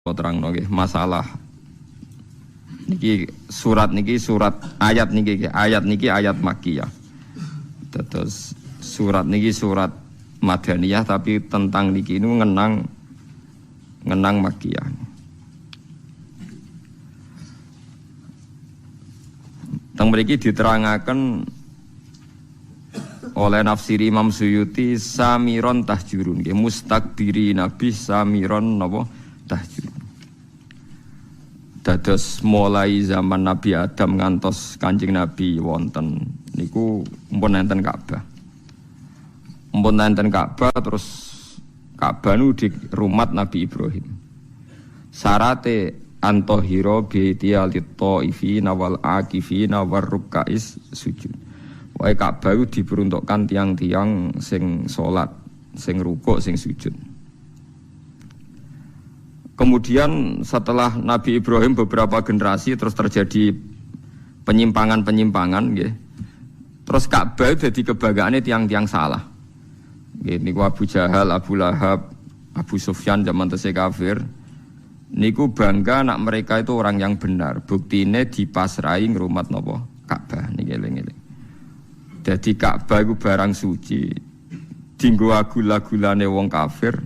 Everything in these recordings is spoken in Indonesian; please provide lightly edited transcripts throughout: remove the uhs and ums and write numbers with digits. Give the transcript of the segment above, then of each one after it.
terang nggih masalah niki surat ayat niki ayat makkiyah. Terus surat niki surat madaniyah tapi tentang niki ini ngenang makkiyah. Teng mriki diterangaken oleh nafsiri Imam Suyuti samiron tahjurun nggih mustakbiri nabi samiron napa tahjurun. Dados mulai zaman Nabi Adam ngantos Kanjeng Nabi wonten niku mpun enten Ka'bah. Mpun enten Ka'bah terus Ka'bah nu di rumah Nabi Ibrahim. Sarate antohiro bi'tiyal ta'ifina wal akifina war ruk'ais sujud. Wae Ka'bah itu diperuntukkan tiang-tiang sing salat, sing rukuk, sing sujud. Kemudian setelah Nabi Ibrahim beberapa generasi terus terjadi penyimpangan gitu. Terus Ka'bah jadi kebanggaannya tiang-tiang salah. Niku Abu Jahal, Abu Lahab, Abu Sufyan zaman tesih kafir. Niku bangga anak mereka itu orang yang benar. Buktine dipasrai ngrumat napa Ka'bah niki eling-eling. Jadi Ka'bah iku barang suci. Dinggo agul-agulane wong kafir.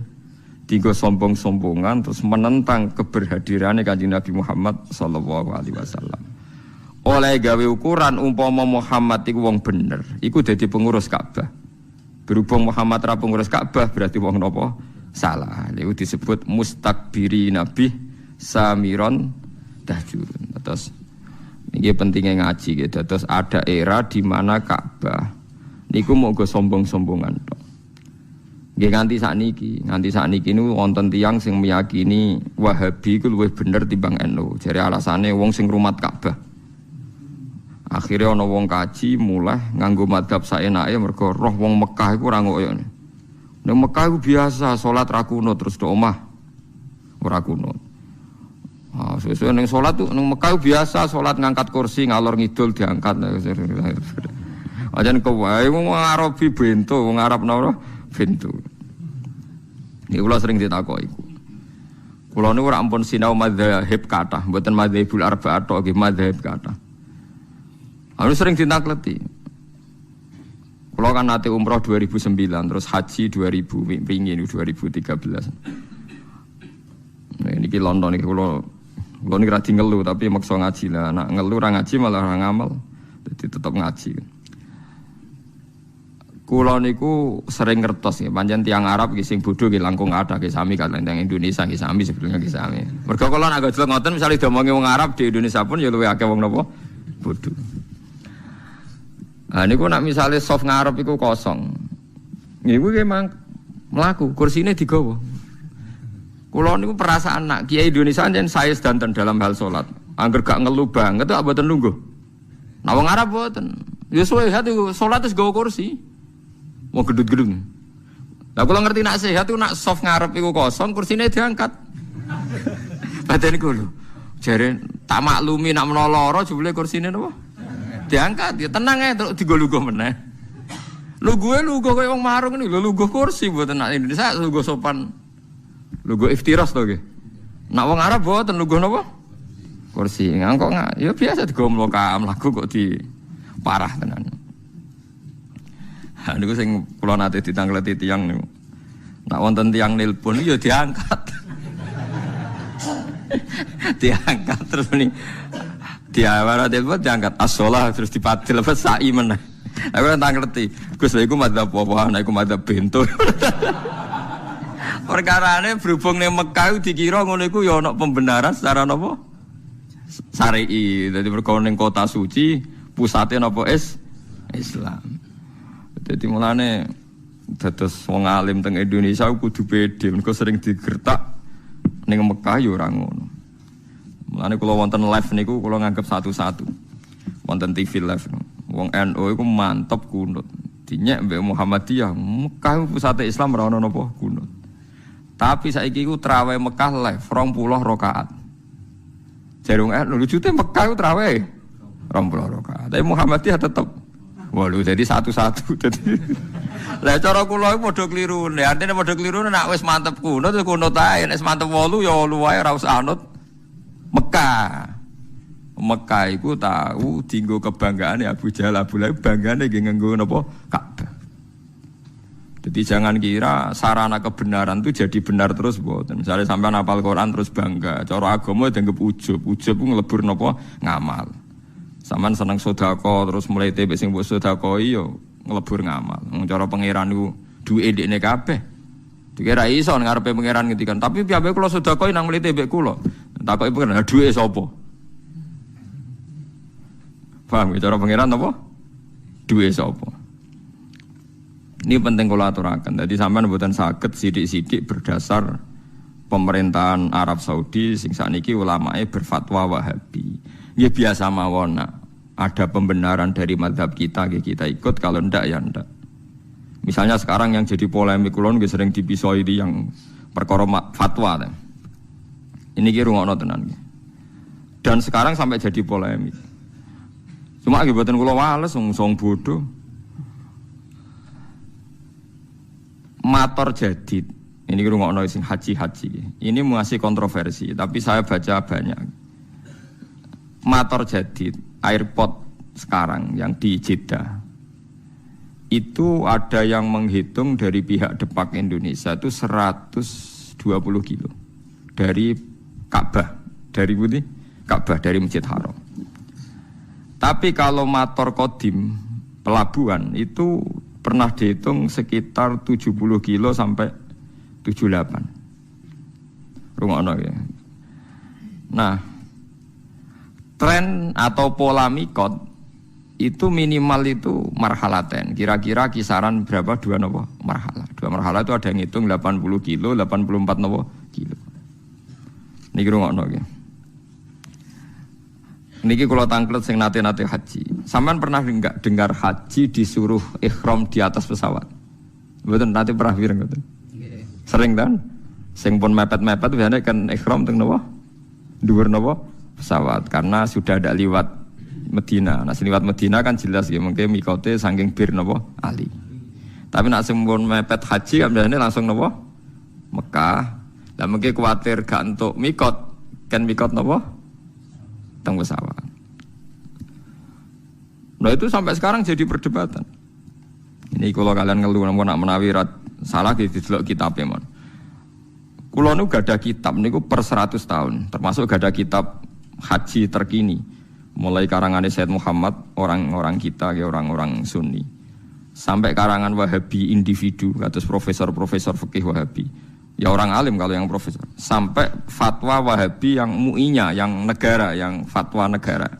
Tiga sombong-sombongan terus menentang keberhadirannya Kanjeng Nabi Muhammad sallallahu alaihi wasallam. Oleh gawe ukuran umpama Muhammad iku wong bener, iku dadi pengurus Ka'bah. Berhubung Muhammad ra pengurus Ka'bah berarti wong napa? Salah. Niku disebut mustakbiri nabi samiron tahjurun. Terus iki pentingnya ngaji gitu. Terus ada era di mana Ka'bah niku monggo sombong-sombongan tok. Nggih nganti sakniki niku wonten tiyang sing meyakini Wahabi iku luwih bener timbang NU. Jare alasane wong sing ngrumat Ka'bah. Akhire ana wong kaji mulai nganggo madzhab saenake mergo roh wong Mekah iku ora ngoyo. Ning Mekah iku biasa salat ra kunut terus do omah ora kunut. Ah sesuk ning salat tuh ning Mekah biasa salat ngangkat kursi ngalor ngidul diangkat. Ajan kowe wong Arabi bento wong Arab napa pintu. Ini kula sering ditakoki iku. Kula niku ora ampun sinau madzhab kathah, mboten madzhabul arba'ah tok nggih madzhab kathah. Aku sering ditakleti. Kula kan nate umroh 2009 terus haji 2000 pingin 2013. Nah niki London niki kula niki ra ngelu tapi maksa ngaji lah. Nek ngelu ra ngaji malah ora ngamal. Jadi tetap ngaji. Kula niku sering ngertos ya, pancen tiyang Arab ki sing bodho ki langkung ada ki sami kan tiyang Indonesia ki sami sebelumnya ki sami. Mergo kula nek gojlok ngoten misale diomongi wong Arab di Indonesia pun ya luwih akeh wong napa bodho. Ah niku nek misale soft ngarep iku kosong. Niku ki mang mlaku, kursine digawa. Kula niku perasaan nak kiai Indonesia jan saya sedanten dalam hal salat. Angger gak ngelu banget kok mboten lungguh. Nah wong Arab mboten. Ya suwe hati salat wis gawa kursi. Mau gedut-gedut. Lah kula ngerti nak sehat itu nak soft ngarep iku kosong, kursine diangkat. Padahal niku lho. Jare tak maklumi nak menawa lara jebule kursine napa? Diangkat. Ya tenang ae terus digo-lugo meneh. Lugo koyo wong marung niku lho lugo kursi mboten nak Indonesia lugo sopan. Lugo iftiras to nggih. Nak wong Arab mboten lugo napa? Kursi. Ngangkok ya biasa digo mlaku kok di parah tenan. Niku sing kula nate ditangkleti tiyang niku. Nek wonten tiyang nelpon ya diangkat. Diangkat terus muni diawara telepon diangkat as-shalah terus dipadil apa sa'i meneh. Aku tangkleti. Gus lha iku madzhab apa? Nek iku madzhab bento. Perkarane berhubung ning Mekah dikira ngono iku ya ana pembenaran secara napa? Syar'i. Dadi mergo ning kota suci pusate napa Islam. Jadi mulane dados wong alim teng Indonesia kudu pede, mergo sering digertak ning Mekah ya ora ngono. Mulane kula wonten live niku kula nganggep satu-satu. Wonten TV live. Wong NU iku mantep kunut. Dinyek mbek Muhammadiyah, Mekah pusate Islam ora ono napa kunut. Tapi saiki iku traweh Mekah live 20 rakaat. Jarung NU lujute Mekah iku traweh 20 rakaat. Tapi Muhammadiyah tetep waduh jadi satu-satu jadi Lah cara kula iku padha klirune. Artine padha klirune nek wis mantep kuno terus kuno tae, nek mantep 8 ya 8 wae ora usah anut Mekah. Mekah iku tahu dienggo kebanggaane Abu Jahal, Abu Lahab banggane nggih nganggo napa? Ka'bah. Jadi jangan kira sarana kebenaran itu jadi benar terus mboten. Misalnya sampean hafal Quran terus bangga, cara agama dianggap ujub. Ujub ku nglebur napa? Ngamal. Sampean seneng sedekah terus mulai tebek sing mbok sedekahi yo nglebur ngamal. Wong cara pangeran iku duwe ndekne kabeh. Dikira iso ngarepe pangeran ngendikan, tapi piye kula sedekahi nang mulai tebek kula. Takoki pangeran, duwe sapa? Paham cara pangeran apa? Duwe sapa? Ini penting kula aturaken. Dadi sampean mboten saged sithik-sithik berdasar pemerintahan Arab Saudi sing sakniki ulamae berfatwa Wahabi. Ya biasa mawon ada pembenaran dari mazhab kita kita ikut, kalau ndak ya ndak. Misalnya sekarang yang jadi polemik kula nggih sering dipisoi di yang perkara fatwa. Ini ki rungokno tenan nggih. Dan sekarang sampai jadi polemik. Cuma nggih mboten kula wales wong bodoh. Mator jadid, ini rungokno sing haji. Ini masih kontroversi, tapi saya baca banyak. Mator jadid, airport sekarang yang di Jeddah, itu ada yang menghitung dari pihak Depak Indonesia itu 120 kilo dari Ka'bah, dari Budi Ka'bah, dari Masjid Haram. Tapi kalau mator kodim pelabuhan itu pernah dihitung sekitar 70 kilo sampai 78. Rungokno ya. Nah, tren atau pola mikot itu minimal itu marhalaten. Kira-kira kisaran berapa? 2 nopo marhalah. 2 marhalah itu ada yang ngitung 80 kilo, 84 nopo kilo. Niki rungokno ya. Niki kula tangklet sing nate-nate haji. Sampean pernah enggak dengar haji disuruh ihram di atas pesawat? Mboten nate pernah pireng mboten? Sering kan? Sing pun mepet-mepet biasane kan ihram teng napa? Dhuwur napa? Pesawat, karena sudah ada liwat Medina. Nah, liwat Medina kan jelas ya mungkin mikote saking bir napa? Ali. Tapi nak sing pun mepet haji kan biasane langsung napa? Mekah. Lah mungkin kuwatir gak entuk mikot, kan mikot napa? Pesawat. Nah itu sampai sekarang jadi perdebatan. Ini kalau kalian ngeluh nak menawi salah gitu delok kitabnya mon. Kulo nu gak ada kitab niku per 100 tahun, termasuk gak ada kitab haji terkini. Mulai karangan Sayyid Muhammad, orang-orang kita, orang-orang Sunni, sampai karangan Wahabi individu, kados profesor-profesor fikih Wahabi. Ya orang alim kalau yang profesor. Sampai fatwa Wahabi yang MUI-nya, yang negara, yang fatwa negara.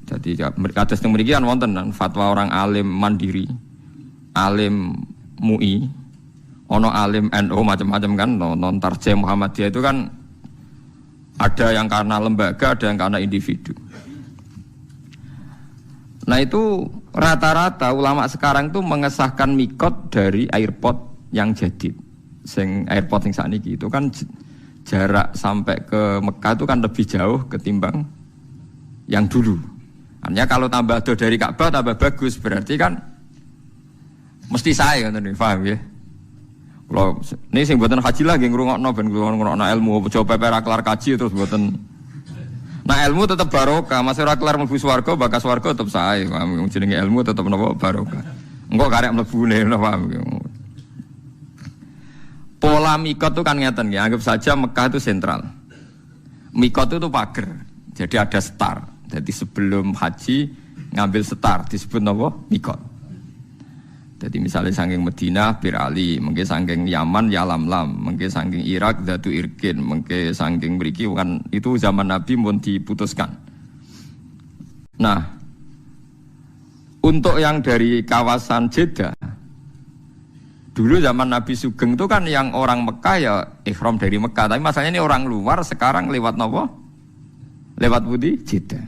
Jadi kados teng mriki kan wonten fatwa orang alim mandiri, alim MUI, ono alim NU macam-macam kan, non tarjem Muhammadiyah itu kan ada yang karena lembaga, ada yang karena individu. Nah itu rata-rata ulama sekarang tuh mengesahkan mikot dari airport yang jadid, sing airport yang saat ini itu kan jarak sampai ke Mekah itu kan lebih jauh ketimbang yang dulu. Artinya kalau tambah do dari Ka'bah tambah bagus, berarti kan mesti saya kan nih, paham ya? Kalau ini sing buatan haji lagi ngrungokno ben ngrungokno ilmu, coba perak kelar kaji terus buatan. Nah ilmu tetap barokah, masih ora kelar mlebu swarga, bakas swarga tetap saya, paham? Jenenge ilmu tetap napa barokah. Engko karek mlebune napa paham? Pola mikot itu kan ngeten ya, anggap saja Mekah itu sentral. Mikot itu pager, jadi ada star. Jadi sebelum haji ngambil star disebut apa? Mikot. Jadi misalnya saking Madinah Bir Ali, mungkin saking Yaman Yalamlam, mungkin saking Irak Datu Irkin, mungkin saking mriki kan itu zaman Nabi mun diputuskan. Nah, untuk yang dari kawasan Jeddah dulu zaman Nabi Sugeng itu kan yang orang Mekah ya ihram dari Mekah. Tapi masalahnya ini orang luar sekarang lewat nopo? Lewat Budi Jeddah.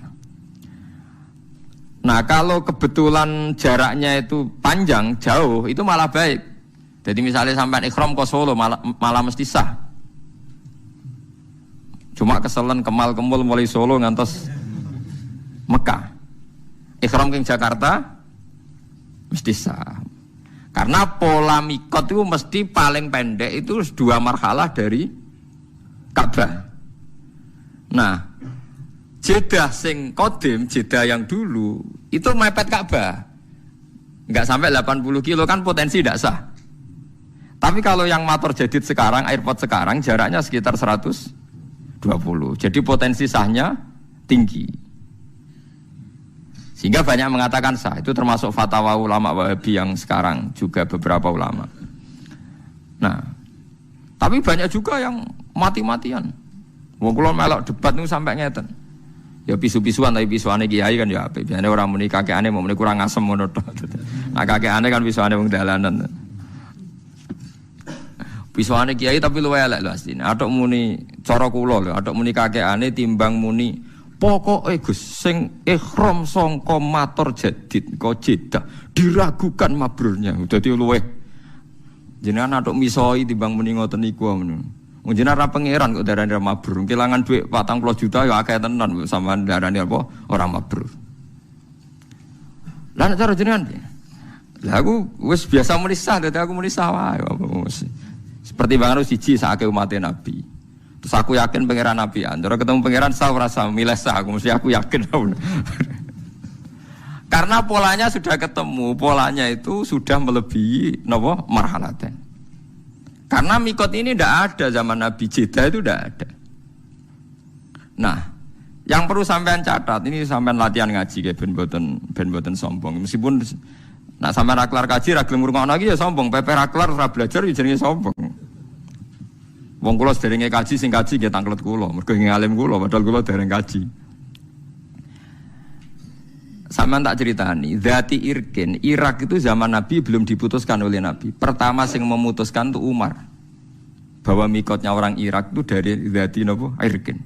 Nah kalau kebetulan jaraknya itu panjang, jauh, itu malah baik. Jadi misalnya sampai ihram ke Solo malah mesti sah. Cuma keselen kemal kemul mulai Solo ngantos Mekah. Ihram ke Jakarta mesti sah. Karena pola mikot itu mesti paling pendek itu 2 marhalah dari Ka'bah. Nah, Jeddah sing kodim, Jeddah yang dulu itu mepet Ka'bah. Enggak sampai 80 kilo kan potensi tidak sah. Tapi kalau yang motor jadid sekarang, airport sekarang jaraknya sekitar 120. Jadi potensi sahnya tinggi. Sehingga banyak mengatakan sah. Itu termasuk fatwa ulama Wahabi yang sekarang juga beberapa ulama. Nah, tapi banyak juga yang mati-matian. Wong kula melok debat niku sampai ngeten. Ya pisu-pisuan tapi pisuane kiai kan ya apik. Biasane orang muni kakekane mau muni kurang asem ngono tok. Nah kakekane kan pisuane wong dalanan. Pisuane kiai tapi luwe elek lho asline. Atok muni cara kula lho, atok muni kakekane timbang muni pokoke Gus sing ihram sangka matur jadid kok Jeddah diragukan mabrurnya. Dadi luwe jenengan atok misoi timbang muni ngoten niku ngono. Wong jenengan ra pangeran kok darani ra mabrur. Kelangan dhuwit 40 juta ya akeh tenan sampean darani apa ora mabrur. Lah nek cara jenengan piye? Lah aku wis biasa muni sah, dadi aku muni sah wae apa mesti. Seperti bangun siji sakake umat Nabi. Terus aku yakin pangeran Nabi. Antara ketemu pangeran sah rasa milih sah, aku mesti aku yakin. Karena polanya sudah ketemu, polanya itu sudah melebihi napa marhalaten. Karena mikot ini tidak ada zaman Nabi, Jeddah itu tidak ada. Nah, yang perlu sampean catat, ini sampean latihan ngaji kayak ben boten sombong. Meskipun nak sampean ra kelar kaji ra gelem ngrungokno iki ya sombong, pepe ra kelar ra belajar ya jenenge sombong. Wong kula sederenge kaji sing kaji nggih tanglet kula, mergo ngalim kula padahal kula dereng kaji. Sampeyan tak ceritani, Dzati Irkin, Irak itu zaman Nabi belum diputuskan oleh Nabi. Pertama sing memutuskan itu Umar. Bahwa mikotnya orang Irak itu dari Dzati Irkin.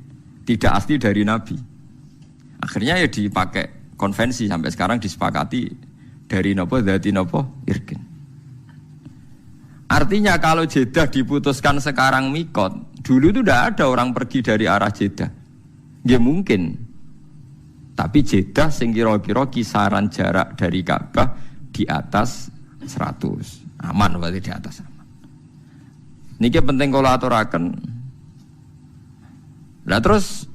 Tidak asli dari Nabi. Akhirnya ya dipakai konvensi sampai sekarang disepakati dari Dzati Irkin. Artinya kalau Jeddah diputuskan sekarang mikot, dulu itu tidak ada orang pergi dari arah Jeddah. Ya mungkin. Tapi Jeddah sing kira-kira kisaran jarak dari Ka'bah di atas 100. Aman berarti di atas aman. Niki penting kalau aturaken. Nah terus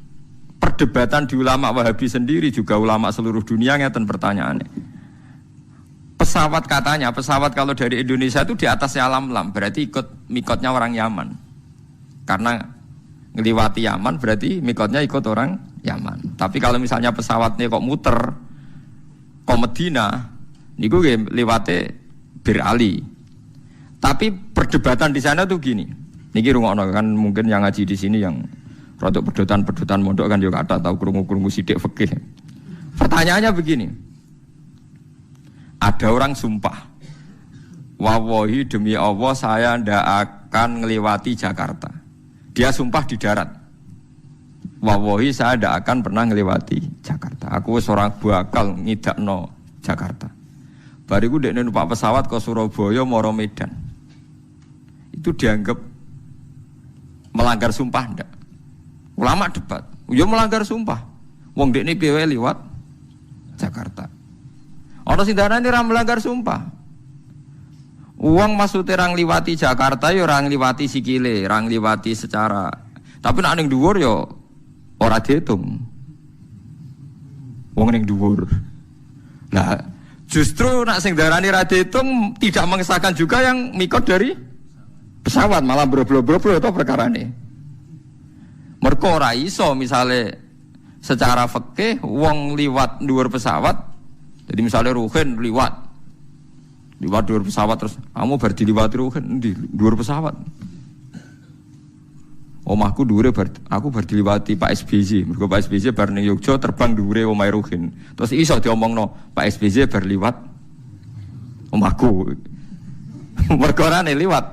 perdebatan di ulama Wahabi sendiri juga ulama seluruh dunia ngeten pertanyaannya. Pesawat katanya, pesawat kalau dari Indonesia itu di atasnya Lam-Lam, berarti ikut mikotnya orang Yaman. Karena ngeliwati Yaman berarti mikotnya ikut orang Yaman. Tapi kalau misalnya pesawatnya kok muter ke Medina, niku liwate Bir Ali. Tapi perdebatan di sana tuh gini. Niki rungokno kan mungkin yang ngaji di sini yang rodok pedotan mondok kan juga ada tahu krungu-krungu sithik fikih. Pertanyaannya begini. Ada orang sumpah, wallahi demi Allah saya ndak akan ngelewati Jakarta. Dia sumpah di darat, wallahi saya ndak akan pernah ngelewati Jakarta. Aku seorang bakal ngidakno Jakarta. Bariku dekne numpak pesawat ke Surabaya moro Medan. Itu dianggap melanggar sumpah ndak? Ulama debat, yo melanggar sumpah. Wong dekne piye liwat Jakarta. Orang sindarane ra melanggar sumpah. Uang maksudnya orang liwati Jakarta ya orang liwati sikile, orang liwati secara. Tapi nek ning dhuwur ya ora diitung. Wong ning dhuwur. Nah, justru nek sing darani ra diitung tidak mengesahkan juga yang mikot dari pesawat, malah bro-bro-bro itu perkarane. Mergo ora iso misale secara fikih wong liwat dhuwur pesawat. Jadi misalnya Ruhin liwat dhuwur pesawat terus kamu bar diliwati Ruhin di dhuwur pesawat. Omahku dhuwure aku bar diliwati Pak SBY. Mergo Pak SBY bar ning Yogya terbang dhuwure omahe Ruhin. Terus iso diomongno Pak SBY bar liwat omahku. Mergo ora liwat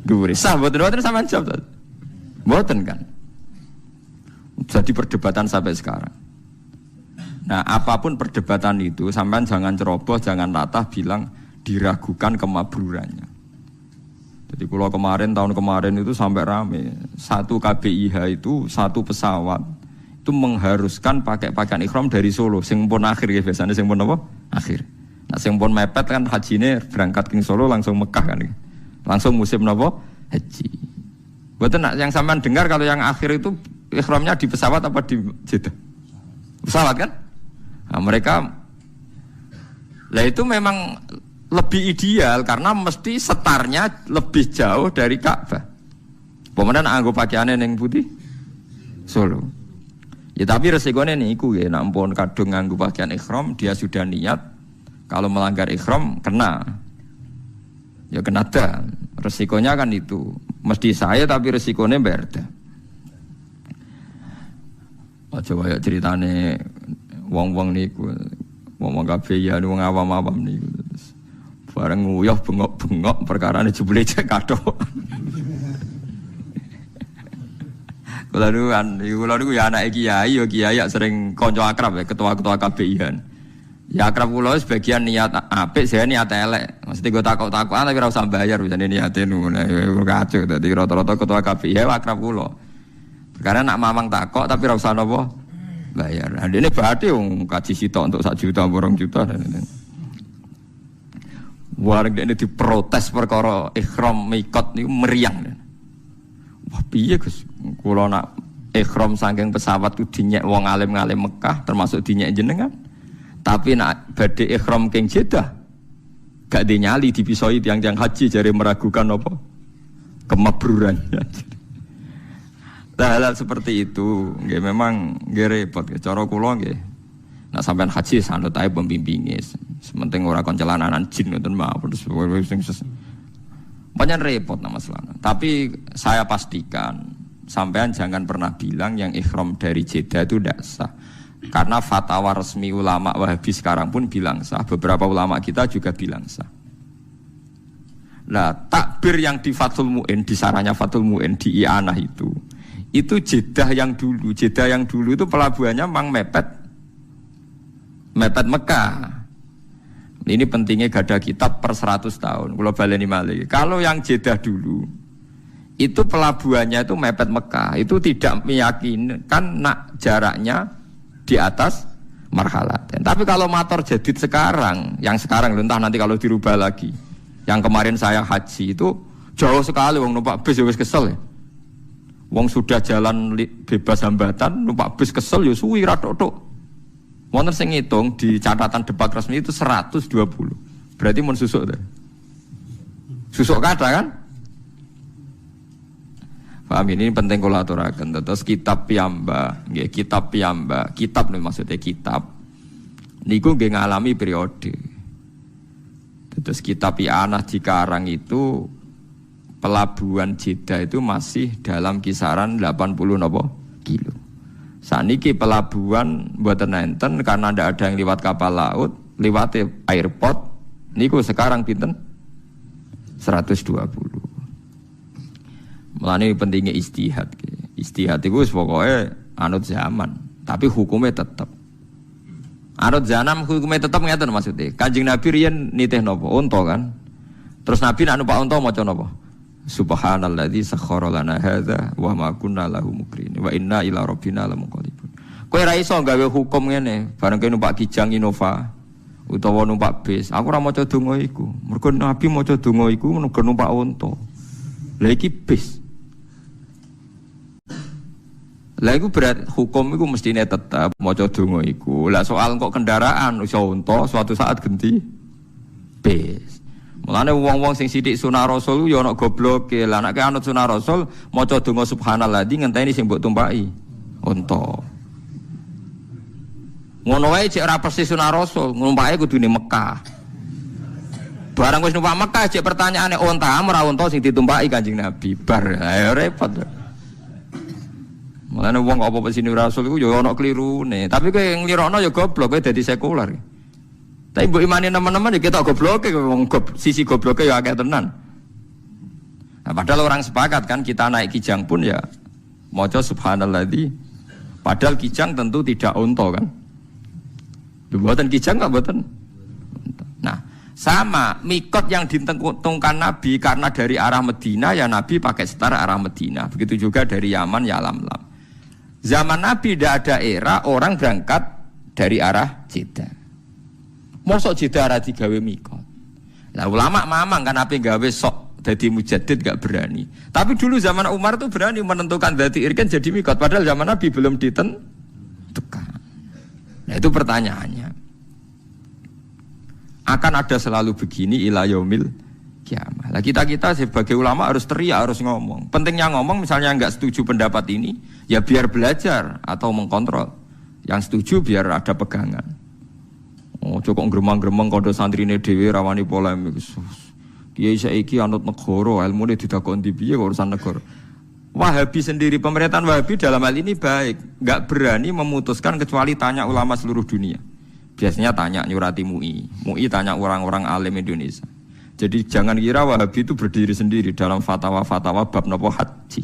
dhuwure. Sah mboten sampean jawab. Mboten kan. Jadi perdebatan sampai sekarang. Nah, apapun perdebatan itu, sampean jangan ceroboh, jangan latah bilang diragukan kemabrurannya. Jadi kalau tahun kemarin itu sampai rame, satu KBIH itu satu pesawat itu mengharuskan pakai pakaian ihram dari Solo, sing pun akhir ya biasanya sing pun apa? Akhir. Nah sing pun mepet kan hajine berangkat ke Solo langsung Mekah kan. Langsung musim napa? Haji. Mboten nak yang sampean dengar kalau yang akhir itu ihramnya di pesawat apa di Jeddah? Pesawat kan? Nah, mereka lah itu memang lebih ideal karena mesti setarnya lebih jauh dari Ka'bah. Pemenang anggo pakaiane ning putih Solo. Ya tapi resikonya niku ya, nek ampun kadung nganggo pakaian ihram dia sudah niat kalau melanggar ihram kena. Ya kena dah. Resikonya kan itu. Mesti saya tapi resikonya berda. Aja kaya ceritane wong-wong niku. Wong kabeh ya wong awam-awam niku. Bareng nguyuh bengok-bengok perkarane jebule cek kathok. Kula niku ya anak kiai, ya kiai sering kanca akrab ya, ketua-ketua KBI-an. Ya akrab kula sebagian niat apik, saya niat elek. Mesti go takok-takokan tapi ora usah bayar bisane niate ngono. Kacau dadi rata-rata ketua KBI ya akrab kula. Karena nak mamang takok tapi ora usah napa bayar. Nah, dene badhe wong kaji sitok untuk 1 juta, 2 juta. Warga dene diprotes perkara ihram mikot niku meriang. Wah piye Gus? Kula nak ihram saking pesawat ku dinyek wong alim-alim Mekah termasuk dinyek jenengan. Tapi nak badhe ihram king Jeddah gak dinyali dipisoi tiang-tiang haji jare meragukan apa? Kemabruran. Hal-hal seperti itu nggih memang nggih repot cara kula nggih. Nak sampean haji sanut ae pembimbinge. Sementing ora koncelanan jin ngoten mawon sing banyak repot nama selana. Tapi saya pastikan sampean jangan pernah bilang yang ihram dari Jeddah itu tidak sah. Karena fatwa resmi ulama Wahabi sekarang pun bilang sah. Beberapa ulama kita juga bilang sah. Nah, takbir yang di Fathul Mu'in, di sarahnya Fathul Mu'in di I'anah itu Jeddah yang dulu. Jeddah yang dulu itu pelabuhannya memang mepet Mekah. Ini pentingnya gada kitab per 100 tahun. Kalau baleni malih. Kalau yang Jeddah dulu itu pelabuhannya itu mepet Mekah. Itu tidak meyakinkan nak jaraknya di atas marhalat. Tapi kalau motor jadid sekarang, yang sekarang entah nanti kalau dirubah lagi. Yang kemarin saya haji itu jauh sekali wong numpak bis ya wis kesel ya. Wong sudah jalan bebas hambatan numpak bis kesel ya suwi ra tok-tok. Wonten sing ngitung di catatan debat resmi itu 120. Berarti mun susuk ta. Susuk kada kan? Paham ini penting kula aturaken. Terus kitab piyambak, nggih kitab piyambak. Kitab nih maksudnya kitab. Niku nggih ngalami periode. Terus kitab I'anah di Karang itu pelabuhan Jeddah itu masih dalam kisaran 80 napa kilo. Saniki pelabuhan mboten enten karena ndak ada yang lewat kapal laut, lewat airport. Niku sekarang pinten? 120. Mulane pentingnya istihad. Istihad itu pokoknya anut zaman, tapi hukumnya tetap. Anut zaman hukumnya tetap ngeten maksudnya. Kanjeng Nabi riyen nitih napa? Unta kan. Terus Nabi nak numpak unta maca napa? Subhanalladzi sakhkhara lana hadza wa ma kunna lahu muqrinin wa inna ila rabbina lamunqalibun. Kowe ra iso gawe hukum ngene, bareng kowe numpak Kijang Innova utawa numpak bis. Aku ora maca donga iku. Mergo Nabi maca donga iku mergo numpak unta. Lah iki bis. Lah iku berat hukum iku mestine tetep maca donga iku. Lah soal kok kendaraan iso unta suatu saat ganti bis. Mulane wong-wong sing sithik sunah rasul ya ana gobloke. Lah nek anut sunah rasul maca donga subhanalladzi ngenteni sing mbok tumpaki unta. Ngono wae cek ora persis sunah rasul, numpake kudune Mekah. Barang wis numpak Mekah cek pertanyaane unta ora unta sing ditumpaki Kanjeng Nabi. Bar ayo repot. Mulane wong apa sini rasul iku ya ana klirune. Tapi kowe nglirokno ya goblok kowe dadi sekuler. Tapi mbok imani teman-teman ya kita gobloke wong sisi gobloke ya akeh tenan. Nah, padahal orang sepakat kan kita naik Kijang pun ya maca subhanalladzi. Padahal Kijang tentu tidak unta kan. Buatan Kijang enggak buatan. Nah, sama mikot yang ditentukan Nabi karena dari arah Medina ya Nabi pakai setar arah Medina. Begitu juga dari Yaman ya Lam-Lam. Zaman Nabi tidak ada era orang berangkat dari arah Jeddah. Mosok jeda digawe mikot. Lah ulama mamang kan ape gawe sok dadi mujaddid gak berani. Tapi dulu zaman Umar itu berani menentukan dadi irken jadi mikot padahal zaman Nabi belum ditentukan. Nah itu pertanyaannya. Akan ada selalu begini ila yaumil kiamah. Lah kita sebagai ulama harus teriak, harus ngomong. Pentingnya ngomong misalnya enggak setuju pendapat ini, ya biar belajar atau mengkontrol. Yang setuju biar ada pegangan. Oh, cukup gremang-gremeng kondo santrine dhewe rawani polemik. Kiai saiki anut negara, ilmune didakon ndi piye urusan negara. Wahabi sendiri, pemerintahan Wahabi dalam hal ini baik, enggak berani memutuskan kecuali tanya ulama seluruh dunia. Biasanya tanya nyurati MUI tanya orang-orang alim Indonesia. Jadi jangan kira Wahabi itu berdiri sendiri dalam fatwa-fatwa bab nopo haji.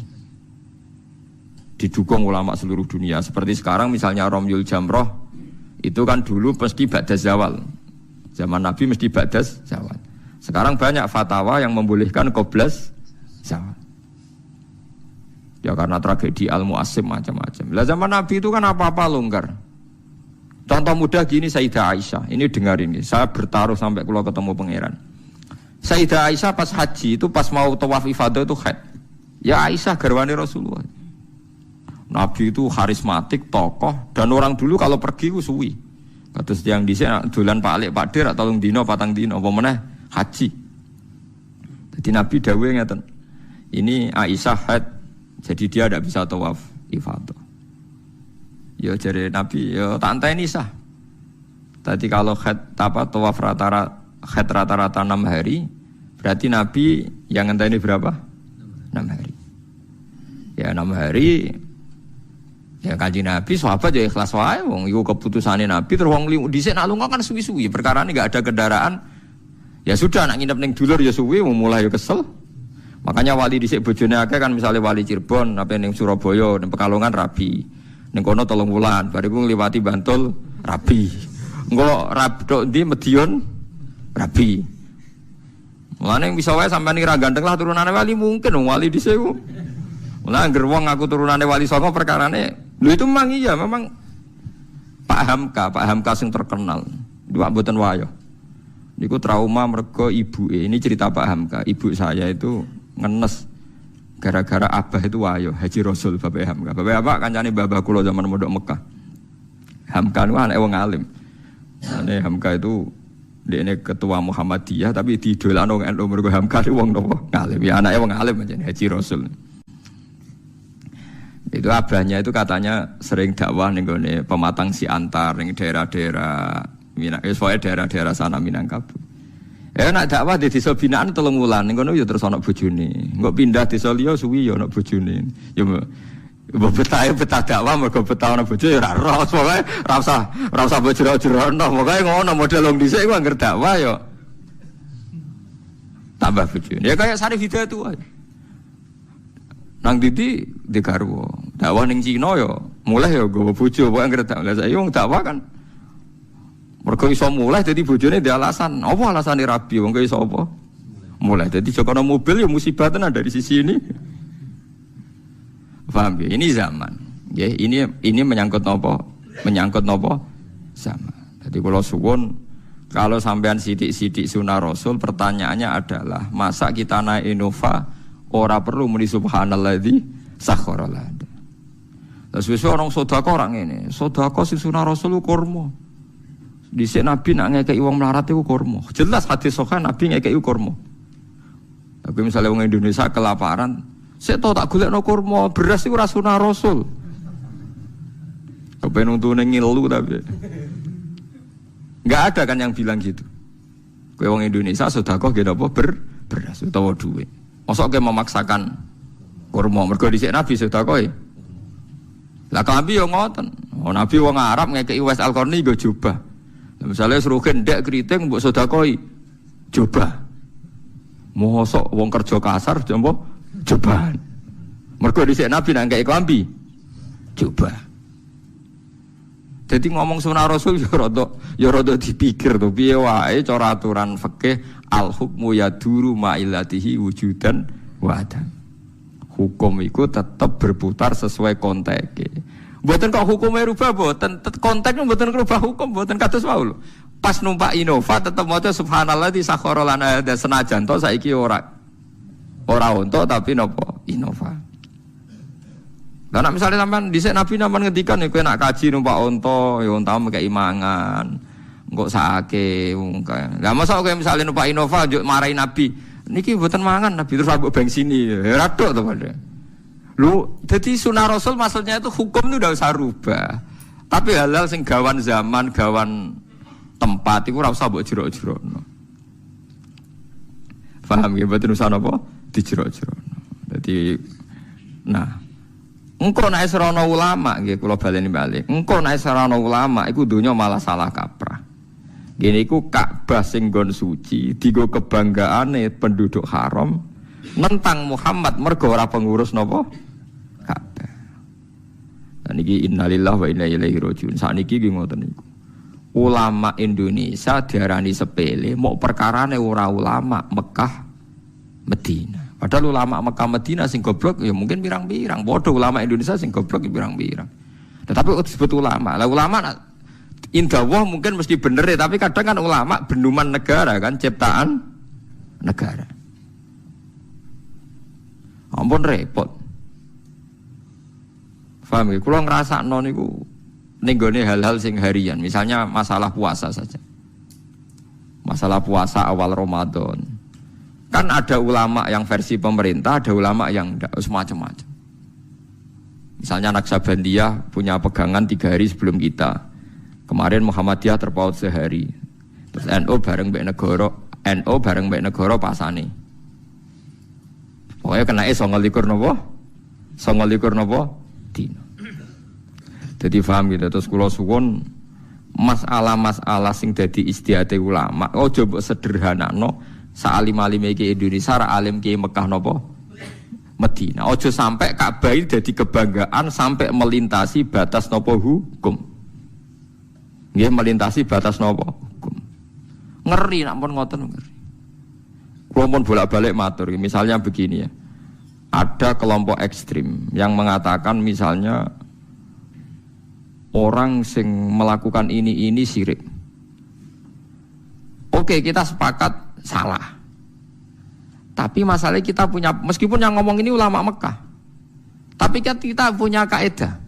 Didukung ulama seluruh dunia. Seperti sekarang misalnya Romyul Jamroh, itu kan dulu mesti ba'da zawal. Zaman Nabi mesti ba'da zawal. Sekarang banyak fatwa yang membolehkan qoblas zawal. Ya karena tragedi Al-Mu'assim macam-macam. Lah zaman Nabi itu kan apa-apa longgar. Contoh mudah gini Sayyidah Aisyah. Ini dengarin nih. Saya bertaruh sampai kalau ketemu pangeran. Sayyidah Aisyah pas haji itu pas mau tawaf ifadah itu haid. Ya Aisyah garwani Rasulullah. Nabi itu karismatik, tokoh dan orang dulu kalau pergi ku suwi. Kados yang dhisik dolan Pak Alik Pak Dir atau dino patang dino apa meneh haji. Jadi Nabi dawuh ngeten. Ini Aisyah haid jadi dia tidak bisa tawaf ifadah. Ya jare Nabi ya tak enteni sah. Tadi kalau haid tawaf rata-rata 6 hari, berarti Nabi yang ngenteni berapa? 6 hari. Ya 6 hari. Ya Kanjeng Nabi sahabat ya ikhlas wae wong iku keputusane Nabi terus wong dhisik nak lunga kan suwi-suwi perkara ini enggak ada kendaraan. Ya sudah nak nginep ning dulur ya suwi mulai ya kesel. Makanya wali dhisik bojone akeh kan misalnya wali Cirebon apa ning Surabaya ning Pekalongan rabi. Ning kono 3 wulan bariku ngliwati Bantul rabi. Engko tok ndi Medion rabi. Mulane bisa wae sampean iki ra ganteng lah turunane wali mungkin wali dhisik ku. Mulane angger wong aku turunane wali songo perkarane lho itu memang iya, memang Pak Hamka sing terkenal. Dua mboten wayo. Niku trauma mergo ibuke. Ini cerita Pak Hamka. Ibu saya itu ngenes gara-gara abah itu wayo, Haji Rasul Bapak Hamka. Bapak apa kancane babah kula zaman mondok Mekah. Hamka niku anake wong alim. Ane Hamka itu dekne ketua Muhammadiyah tapi didolano NU mergo Hamka iki wong napa? Alim. Ya anake wong alim jenenge Haji Rasul. Itu abahnya itu katanya sering dakwah ning gone Pematang Siantar ning daerah-daerah daerah-daerah sana Minangkabau. Ya nak dakwah di desa binaan 3 wulan ning kono ya terus ana bojone. Engko pindah desa liya suwi ya ana bojone. Ya betah dakwah mergo betah ana bojo ya ora roh pokoke ora usah bojro-jro no pokoke ngono model wong dhisik iku anggere dakwah ya tambah bojone. Ya kayak Sarif Hidayat itu aja. Nang Didi di garwa. Dakwah ning Cina ya mulai ya gowo bojo pokoke anggere dakwah. Lah saiki wong dakwah kan mergo iso mulai dadi bojone ndek alasan. Apa alasane rabi wong iso apa? Mulai dadi jokono mobil ya musibah tenan dari sisi ini. Paham ya? Ini zaman. Ya, ini menyangkut napa? Menyangkut napa? Zaman. Jadi kula suwun kalau sampean sithik-sithik sunah Rasul pertanyaannya adalah masa kita naik Innova ora perlu muni subhanalladzi sakhkhara lana. Terus wis orang sedekah orang ngene, sedekah sing sunah Rasul kurma. Dhisik Nabi nak ngekeki wong melarat iku kurma. Jelas hadis sahih Nabi ngekeki kurma. Tapi misalnya wong Indonesia kelaparan, sik to tak golekno kurma, beras iku ora sunah Rasul. Kepen untune ngilu tapi. Enggak ada kan yang bilang gitu. Kowe wong Indonesia sedekah nggih napa beras utawa duit. Mosok ke memaksakan kurma mergo dhisik Nabi sedekah. Lah Nabi yo ngoten. Oh Nabi wong Arab ngekeki Wes Al-Qarni nggo jubah. Lah misale srugen ndek kriting mbok sedekah jubah. Mosok wong kerja kasar jombo jubahan. Mergo dhisik Nabi nang ngekeki klambi jubah. Jadi ngomong sunah Rasul ya rada dipikir to piye wae cara aturan fikih al hukmu yaduru ma'ilatihi wujudan wa adam. Hukum itu tetap berputar sesuai konteknya. Mboten kok hukumnya rubah mboten konteknya mboten rubah hukum mboten kados wae lho. pas numpak Innova tetep maca subhanallah di sakhara lana hadza senajan to saiki ora unta tapi napa Innova. Lah nek misale sampean dhisik Nabi sampean ngendikan kowe nak kaji numpak unta ya untamu kei mangan. Engko sakake wong kae. Lah mosok kowe misale numpak Innova njuk marahi Nabi, niki mboten mangan Nabi terus ambek bensini. Ya ora tok to padha. Lu jadi sunah Rasul maksudnya itu hukum itu udah usah rubah. Tapi hal-hal sing gawan zaman, gawan tempat itu ora usah mbok jero-jerono. Paham nggih mboten usah napa dijero-jerono. Dadi nah, engko nek serono ulama nggih kula baleni balik. Engko nek serono ulama iku donya malah salah kaprah. Gini iku Ka'bah sing nggon suci, digo kebanggaane penduduk haram nentang Muhammad mergo ora pengurus napa? Ka'bah. Dan iki innalillahi wa inna ilaihi rajiun. Sakniki iki ngoten niku. Ulama Indonesia diarani sepele, mau perkarane ora ulama Mekah Madinah. Padahal ulama Mekah Madinah sing goblok ya mungkin pirang-pirang. Padha ulama Indonesia sing goblok ya pirang-pirang. Tetapi disebut ulama. Lah ulama indah wah mungkin mesti bener ya, tapi kadang kan ulama benduman negara kan, ciptaan negara. Ampun repot. Paham ya? Kula ngrasakno niku ning gone hal-hal sing harian, misalnya masalah puasa saja. Masalah puasa awal Ramadan. Kan ada ulama yang versi pemerintah, ada ulama yang enggak, semacam-macam. Misalnya Naksabandiyah punya pegangan 3 hari sebelum kita. Kemarin Muhammadiyah terpaut sehari. Terus NU bareng mbek negara pasane. Pokoknya kena 29 napa? 29 napa? Dina. Jadi paham gitu. Terus kula suwun masalah-masalah sing dadi istihate ulama, aja mbok sederhanakno saalim-alime iki Indonesia ra alim ki Mekah napa? Madinah. Aja sampai Ka'bah iki dadi kebanggaan sampai melintasi batas napa hukum. Nggih melintasi batas napa hukum. Ngeri nek pun ngoten ngeri. Kula pun bolak-balik matur, misalnya begini ya. Ada kelompok ekstrim yang mengatakan misalnya orang sing melakukan ini syirik. Oke, kita sepakat salah. Tapi masalahnya kita punya, meskipun yang ngomong ini ulama Mekah, tapi kan kita punya kaidah.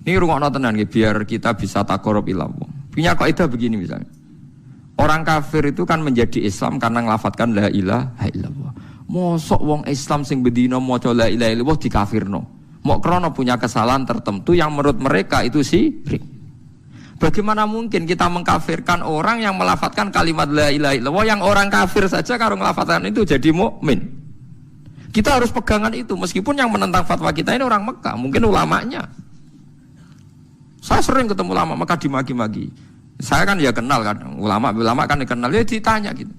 Ini rungokno tenan nggih biar kita bisa taqarrub ila Allah. Punya kaidah begini misalnya. Orang kafir itu kan menjadi Islam karena nglafatkan la ilaha illallah. Mosok wong Islam sing bedino maca la ilaha illallah dikafirno. Mok krono punya kesalahan tertentu yang menurut mereka itu syirik. Bagaimana mungkin kita mengkafirkan orang yang melafadzkan kalimat la ilaha illallah yang orang kafir saja kalau ngelafatkan itu jadi mukmin. Kita harus pegangan itu meskipun yang menentang fatwa kita ini orang Mekah, mungkin ulamanya. Saya sering ketemu ulama Mekah dimaki-maki. Saya kan ya kenal kan, ulama kan dikenal, ya ditanya gitu.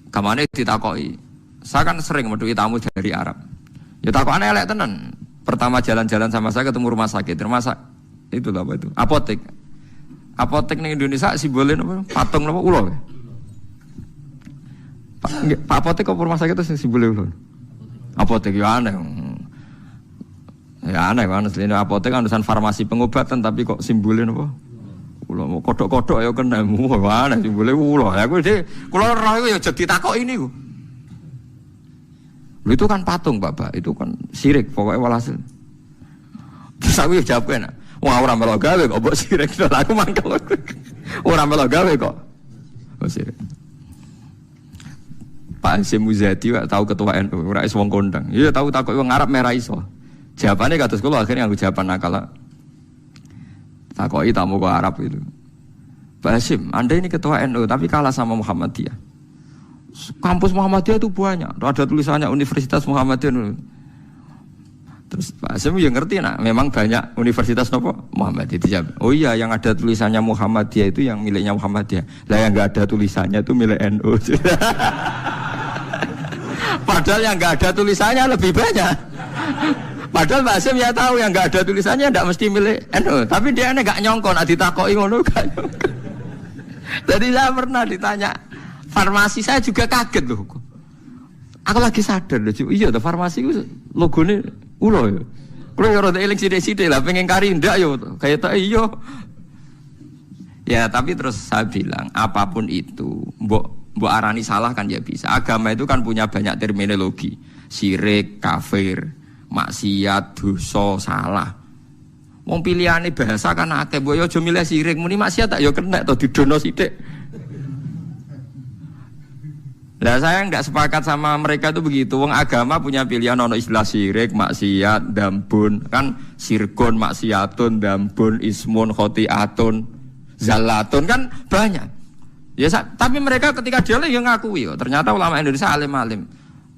Kamane ditakoki. Saya kan sering meduki tamu dari Arab. Ya takokane elek tenan. Pertama jalan-jalan sama saya ketemu rumah sakit. Itu apa itu? Apotek. Apotek ning Indonesia simbolnya apa? Patung apa? Ulo. Pak apotek kok rumah sakit itu simbolnya ulo. Apotek ya aneh. Ya aneh kan, aslinya apotek kan urusan farmasi pengobatan tapi kok simbolnya apa? Ulo, kodok-kodok ya kena aneh simbolnya ulo. Ya aku deh, kalau roh itu ya jadi takok ini ku. Itu kan patung Bapak, itu kan syirik pokoknya walhasil. Terus aku ya jawab enak. Wah orang melo gawe kok mbok syirik. Aku mangkel. Orang melo gawe kok. Mbok syirik. Pak Hasyim Muzadi tahu ketua NU, ora iso wong kondang. Iya tahu takok wong Arab merah iso. Jawabannya kados kula akhirnya aku jawaban nakal. Takoki tamu kok Arab itu. Pak Hasyim, Anda ini ketua NU tapi kalah sama Muhammadiyah. Kampus Muhammadiyah itu banyak, ada tulisannya Universitas Muhammadiyah. Terus Pak Hasyim ya ngerti nak, memang banyak universitas nopo Muhammadiyah. Dijawab, oh iya yang ada tulisannya Muhammadiyah itu yang miliknya Muhammadiyah. Lah yang nggak ada tulisannya itu milik NU. Padahal yang nggak ada tulisannya lebih banyak. Padahal Pak Hasyim ya tahu yang nggak ada tulisannya tidak mesti milik NU. Tapi dia nggak nyongkon, ditakoki ngono gak nyongkon. Jadi saya pernah ditanya. Farmasi saya juga kaget loh. Aku lagi sadar loh, iya tuh farmasi itu logonya ulo ya. Kalau yang rada eling sidik-sidik lah, pengen kari ndak yo, kayak tak iyo. Ya, tapi terus saya bilang, apapun itu, mbok arani salah kan ya bisa. Agama itu kan punya banyak terminologi. Syirik, kafir, maksiat, dosa, salah. Wong pilihane bahasa kan akeh, mbok yo aja milih syirik, muni maksiat tak yo kena to didono sithik. Lah saya enggak sepakat sama mereka itu begitu. Wong agama punya pilihan ono istilah syirik, maksiat, dambun, kan sirkun, maksiatun, dambun, ismun, khotiatun, zalatun kan banyak. Ya tapi mereka ketika dialog yang ngakui kok. Ternyata ulama Indonesia alim-alim.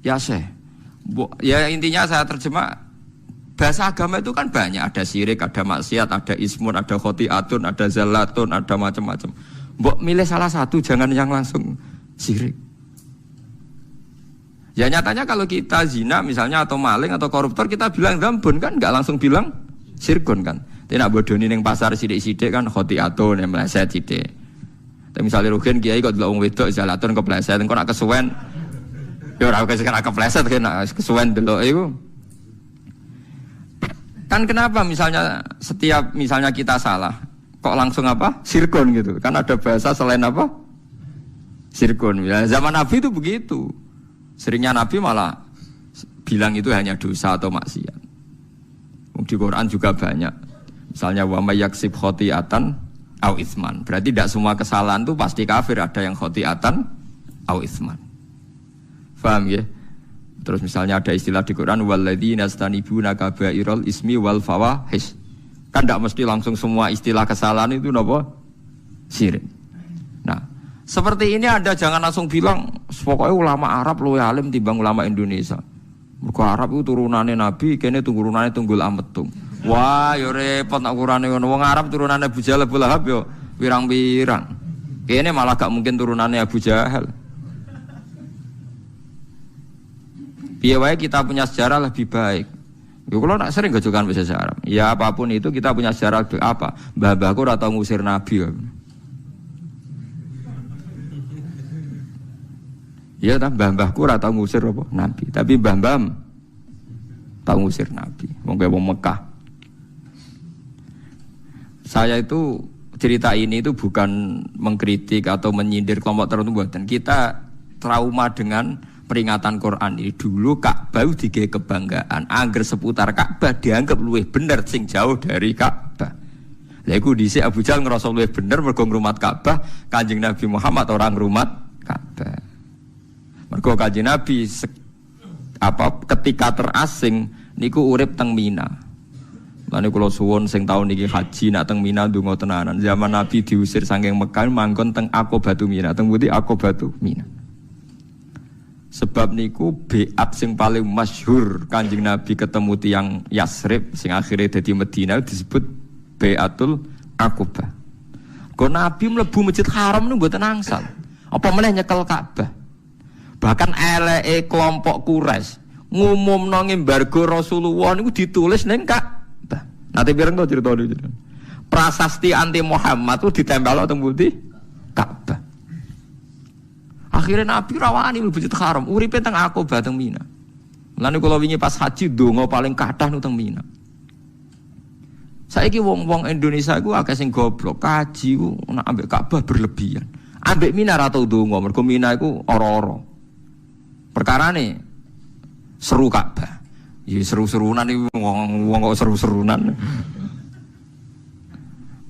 Ya Syekh. Ya intinya saya terjemah bahasa agama itu kan banyak, ada syirik, ada maksiat, ada ismun, ada khotiatun, ada zalatun, ada macam-macam. Mbok milih salah satu, jangan yang langsung syirik. Ya nyatanya kalau kita zina misalnya atau maling atau koruptor kita bilang dambun kan, enggak langsung bilang sirkun kan. Tidak bodoni ning pasar sidik-sidik kan khotiatun yang meleset sidik. Tapi misalnya rugen kiai kok delok wong wedok zalatun kepleset engko nak kesuwen ya ora kepleset kena kesuwen delok iku. Kan kenapa misalnya setiap misalnya kita salah kok langsung apa? Sirkun gitu. Kan ada bahasa selain apa? Sirkun. Ya, zaman Nabi itu begitu. Seringnya Nabi malah bilang itu hanya dosa atau maksiat. Di Quran juga banyak. Misalnya wa may yaksib khotiatan au itsman. Berarti tidak semua kesalahan itu pasti kafir, ada yang khotiatan au itsman. Paham ya? Terus misalnya ada istilah di Quran walladzina yastanibuna kabairal ismi wal fawahish. Kan tidak mesti langsung semua istilah kesalahan itu napa? Syirik. Nah, seperti ini Anda jangan langsung bilang pokoknya ulama Arab luwih alim timbang ulama Indonesia. Mergo Arab itu turunane Nabi, kene turunane Tunggul Ametung. Wah, yo repot nak ukurane ngono. Wong Arab turunane Abu Jahal Abu Lahab yo pirang-pirang. Kene malah gak mungkin turunane Abu Jahal. Piye wae kita punya sejarah lebih baik. Yo kalau nak sering gojokan bahasa Arab. Ya apapun itu kita punya sejarah apa? Mbah-mbahku ora tau ngusir Nabi. Ya tak mbah-mbahku ora tau ngusir apa Nabi, tapi mbah-mbah tau ngusir Nabi. Wong Mekah. Saya itu cerita ini itu bukan mengkritik atau menyindir kelompok tertentu buatan. Kita trauma dengan peringatan Quran ini. Dulu Ka'bah digawe kebanggaan, angger seputar Ka'bah dianggap luwih bener sing jauh dari Ka'bah. Lha iku dhisik Abu Jahal ngrasa luwih bener mergo ngrumat Ka'bah, Kanjeng Nabi Muhammad orang ngrumat Ka'bah. Mergo Kanjeng Nabi ketika terasing niku urip teng Mina. Lan kula suwun sing taun niki haji nak teng Mina ndonga tenanan. Zaman Nabi diusir saking Mekah manggon teng Aqobatu Mina, teng pundi Aqobatu Mina. Sebab niku beat sing paling masyhur Kanjeng Nabi ketemu tiyang Yasrib sing akhirnya dadi Madinah disebut Baiatul Aqobah. Kok Nabi mlebu Masjid Haram niku mboten angsal. Apa meneh nyekel Ka'bah. Bahkan eleke kelompok Quraisy ngumumno ngembargo Rasulullah niku ditulis ning Ka'bah. Nate pireng to crita niku. Prasasti anti Muhammad itu ditempel teng pundi? Ka'bah. Akhirnya Nabi rawani mlebu Masjid Haram, uripe teng Aqobah teng Mina. Lan kula wingi pas haji donga paling kathah nu teng Mina. Saiki wong-wong Indonesia iku akeh sing goblok, kaji ku nek ambek Ka'bah berlebihan. Ambek Mina ra tau donga, mergo Mina iku ora-ora. Perkarane seru Ka'bah. Ya seru-serunan iki wong kok seru-serunan.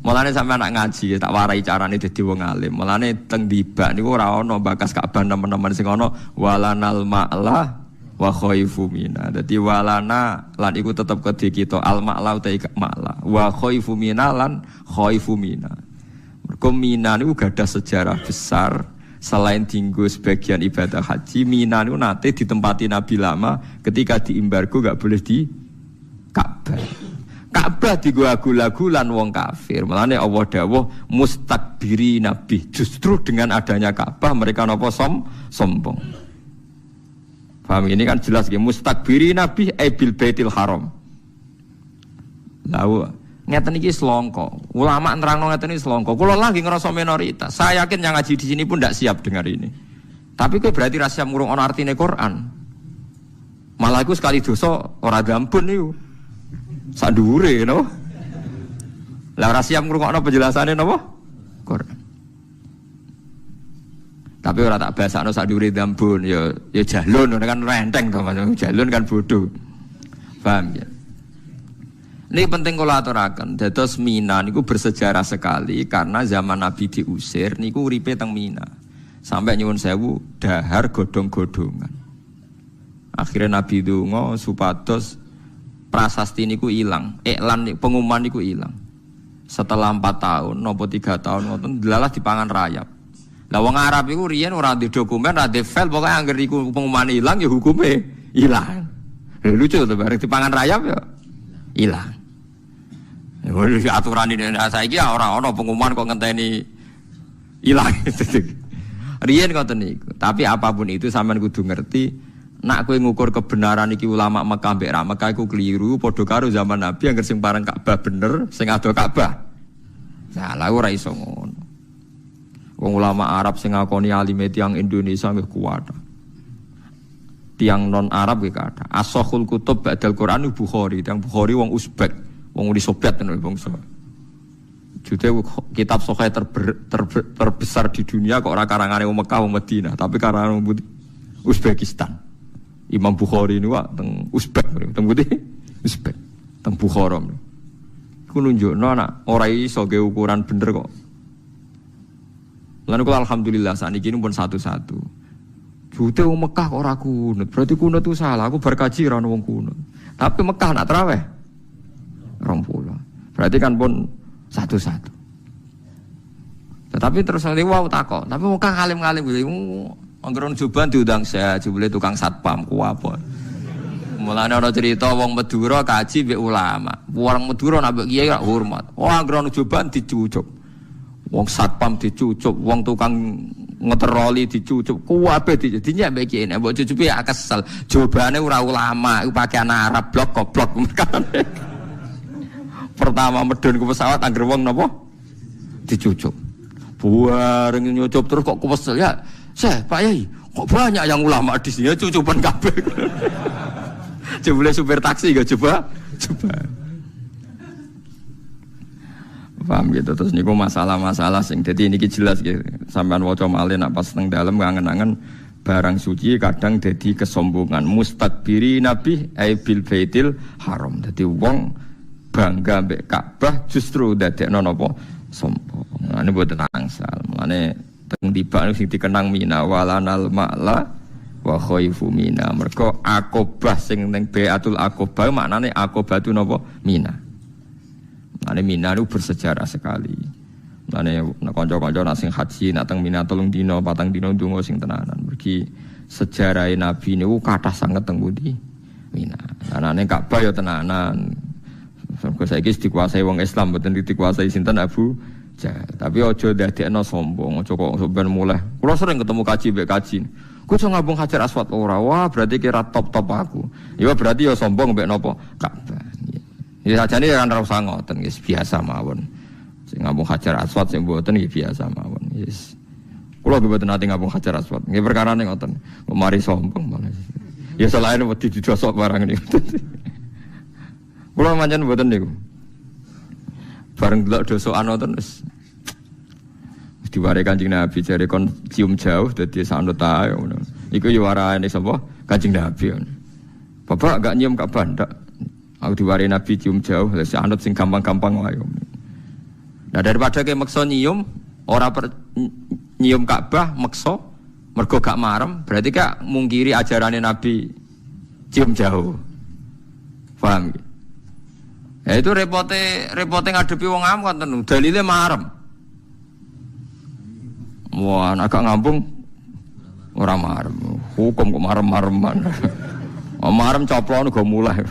Mulane sampe anak ngaji tak warai carane dadi wong alim. Mulane teng dibak niku ora ana bakas Ka'bah teman-teman sing ana walanal ma'la wa khaifu mina. Dadi walana lan iku tetep kedhe kita al ma'la uta ma'la wa khaifu mina lan khaifu mina. Mergo Mina niku gadah sejarah besar. Selain tinggu sebagian ibadah haji, Mina niku nate ditempati Nabi lama ketika diembargo gak boleh di Ka'bah. Ka'bah digagu-gagulan wong kafir. Mulane Allah dawuh mustakbiri nabi. Justru dengan adanya Ka'bah mereka napa sombong. Paham ini kan jelas nggih mustakbiri nabi bil baitil haram. Lalu ngeten iki selongko. Ulama nerangno ngeten iki selongko. Kula lagi ngerasa minoritas. Saya yakin yang ngaji di sini pun tidak siap dengar ini. Tapi kowe berarti ra siap ngurung ana artine Quran. Malah iku sekali dosa ora gampun niku. Sak dhuwure no. Lah ora siap ngrungokno penjelasane napa? Quran. Tapi ora tak basakno sak dhuwure dambun ya jalun kan renteng to Mas. Jalun kan bodoh. Paham ya? Ini penting kula aturaken. Dados Mina niku bersejarah sekali karena zaman Nabi diusir niku uripe teng Mina. Sampai nyuwun sewu dahar godhong-godhongan. Akhirnya Nabi donga supados prasasti niku ilang, iklan pengumuman niku ilang. Setelah 4 tahun, nopo 3 tahun ngoten delalah dipangan rayap. Lah wong Arab iku riyen ora ndek dokumen, ora ndek file, pokoke anggere iku pengumuman ilang ya hukume ilang. Lucu to bareng dipangan rayap ya ilang. Ya aturan ini saiki ora ana pengumuman kok ngenteni ilang. Riyen ngoten niku. Tapi apapun itu sampean kudu ngerti nak kowe ngukur kebenaran iki ulama Mekah mbek ra Mekah iku keliru padha karo zaman Nabi anggere sing parang Ka'bah bener, sing ado Ka'bah. Salah ora iso ngono. Wong ulama Arab sing ngakoni alime tiyang Indonesia nggih kuwat. Tiyang non Arab nggih kathah. As-Sahihul Kutub ba'dal Quran Bukhari, tiyang Bukhari wong Uzbek, wong Uni Soviet tenan bangsa. Jute kitab sahih terbesar di dunia kok ora karangane wong Mekah wong Madinah, tapi karangan wong Uzbekistan. Imam Bukhari ini wak teng Uzbek, teng putih Uzbek, teng Bukhara. Iku nunjukno nak ora iso ge ukuran bener kok. Lan kula alhamdulillah sakniki pun satu-satu. Jute wong Mekah kok ora kunut, berarti kunut itu salah. Aku bar kaji ra ono wong kunut. Tapi Mekah nak traweh 20. Berarti kan pun satu-satu. Tetapi terus nanti wow takok, tapi Mekah ngalim-ngalim gitu. Anggeron Juban diundang saya, jebule tukang satpam ku apa. Mulane ana cerita wong Madura kaji mbek ulama. Wong Madura nak mbek kiai gak hormat. Wah anggeron Juban dicucuk. Wong satpam dicucuk, wong tukang ngeteroli dicucuk. Kuwabe dinyak mbek kiai nek mbok cucupi ya kesel. Jawabane ora ulama, iku pakaian Arab blok goblok. Pertama medun ke pesawat angger wong napa? Dicucuk. Buareng nyucup terus kok kesel ya. Pak Yai, kok banyak yang ulama di sini cucupan kabeh. Coba supir taksi gak coba. Paham gitu terus niku masalah-masalah sing dadi niki jelas gitu. Sampean waca malih nak pas teng dalem ngangen-angen barang suci kadang dadi kesombongan. Mustakbiri nabi bil baitil haram. Dadi wong bangga mbek Ka'bah justru dadekno napa sombong. Nah ini mboten angsal. Mulane teng tiba sing dikenang Mina walanal ma'la wa khaifu Mina. Mergo Aqobah sing ning Baitul Aqobah maknane Aqobah tu napa Mina. Mane Mina itu bersejarah sekali. Mane kanca-kanca nak sing haji nak teng Mina 3 dina 4 dina ndonga sing tenanan. Mergi sejarahe Nabi niku kathah sanget teng pundi Mina. Anane Ka'bah ya tenanan. Sampai saiki dikuasai wong Islam mboten dikuasai sinten Abu Jahal. Tapi aja dadekno sombong, aja kok ben mulai. Kula sering ketemu kaji mbek kaji. Ku iso ngabung Hajar Aswad ora. Wah, berarti kira top-top aku. Ya berarti ya sombong mbek napa? Ka'bah. Ya sajane kan ora usah ngoten, wis biasa mawon. Sing ngabung Hajar Aswad sing mboten iki biasa mawon. Yes. Kula mboten nate ngabung Hajar Aswad. Nggih perkarane ngoten. Kok mari sombong malah. Ya selain wedi didosok barang niku. Kula pancen mboten niku. Bareng delok dosokan ngoten wis diware Kanjeng Nabi jare kon cium jauh dadi sanut ae ngono. Iku yo warane sapa? Kanjeng Nabi. Bapak gak nyium Ka'bah ndak. Aku diware Nabi cium jauh wis anut sing gampang-gampang wae. Nah daripada ke meksa nyium ora nyium Ka'bah meksa mergo gak marem berarti gak mungkiri ajarane Nabi cium jauh. Paham? Ya itu repote ngadepi wong am kan tenan dalile marem. Wah, agak ngambung ora marem. Hukum kok marem-mareman. Marem coplon go mulai.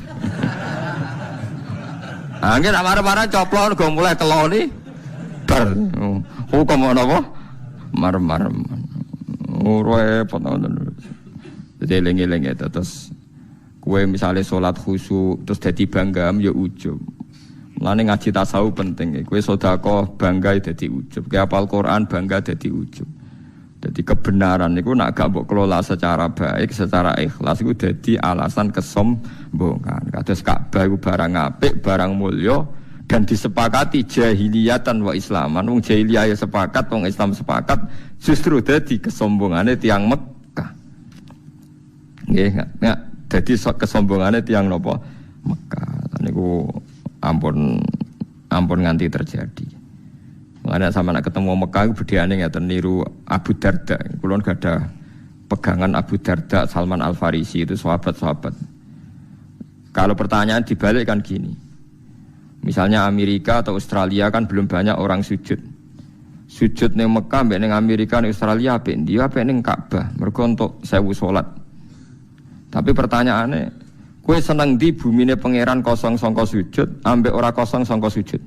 Angger marem-marem coplon go mulai keloni. Bar. Hukum ana apa? Marem-mareman. Repot ngoten. Dadi eling-eling terus kowe misale salat khusyuk terus dadi bangga ya ujub. Mulane ngaji tasawuf penting. Kowe sedekah bangga dadi ujub. Kowe hafal Quran bangga dadi ujub. Dadi kebenaran niku nak gak mbok kelola secara baik, secara ikhlas iku dadi alasan kesombongan. Kados Ka'bah iku barang apik, barang mulya, dan disepakati jahiliyatan wa islaman. Wong jahiliyah ya sepakat, wong Islam sepakat, justru dadi kesombongane tiyang Mekah. Nggih, enggak dadi kesombongane tiyang napa Mekah. Niku ampun nganti terjadi. Makanya sama nak ketemu Mekah bedheane ngeten niru Abu Darda. Kula gak ada pegangan Abu Darda, Salman Al Farisi itu sahabat-sahabat. Kalau pertanyaan dibalik kan gini. Misalnya Amerika atau Australia kan belum banyak orang sujud. Sujud ning Mekah mbek ning Amerika ning Australia apik ndi apik ning Ka'bah. Mergo untuk 1000 salat. Tapi pertanyaannya, kowe seneng ndi bumine pangeran kosong sangka sujud ambek ora kosong sangka sujud?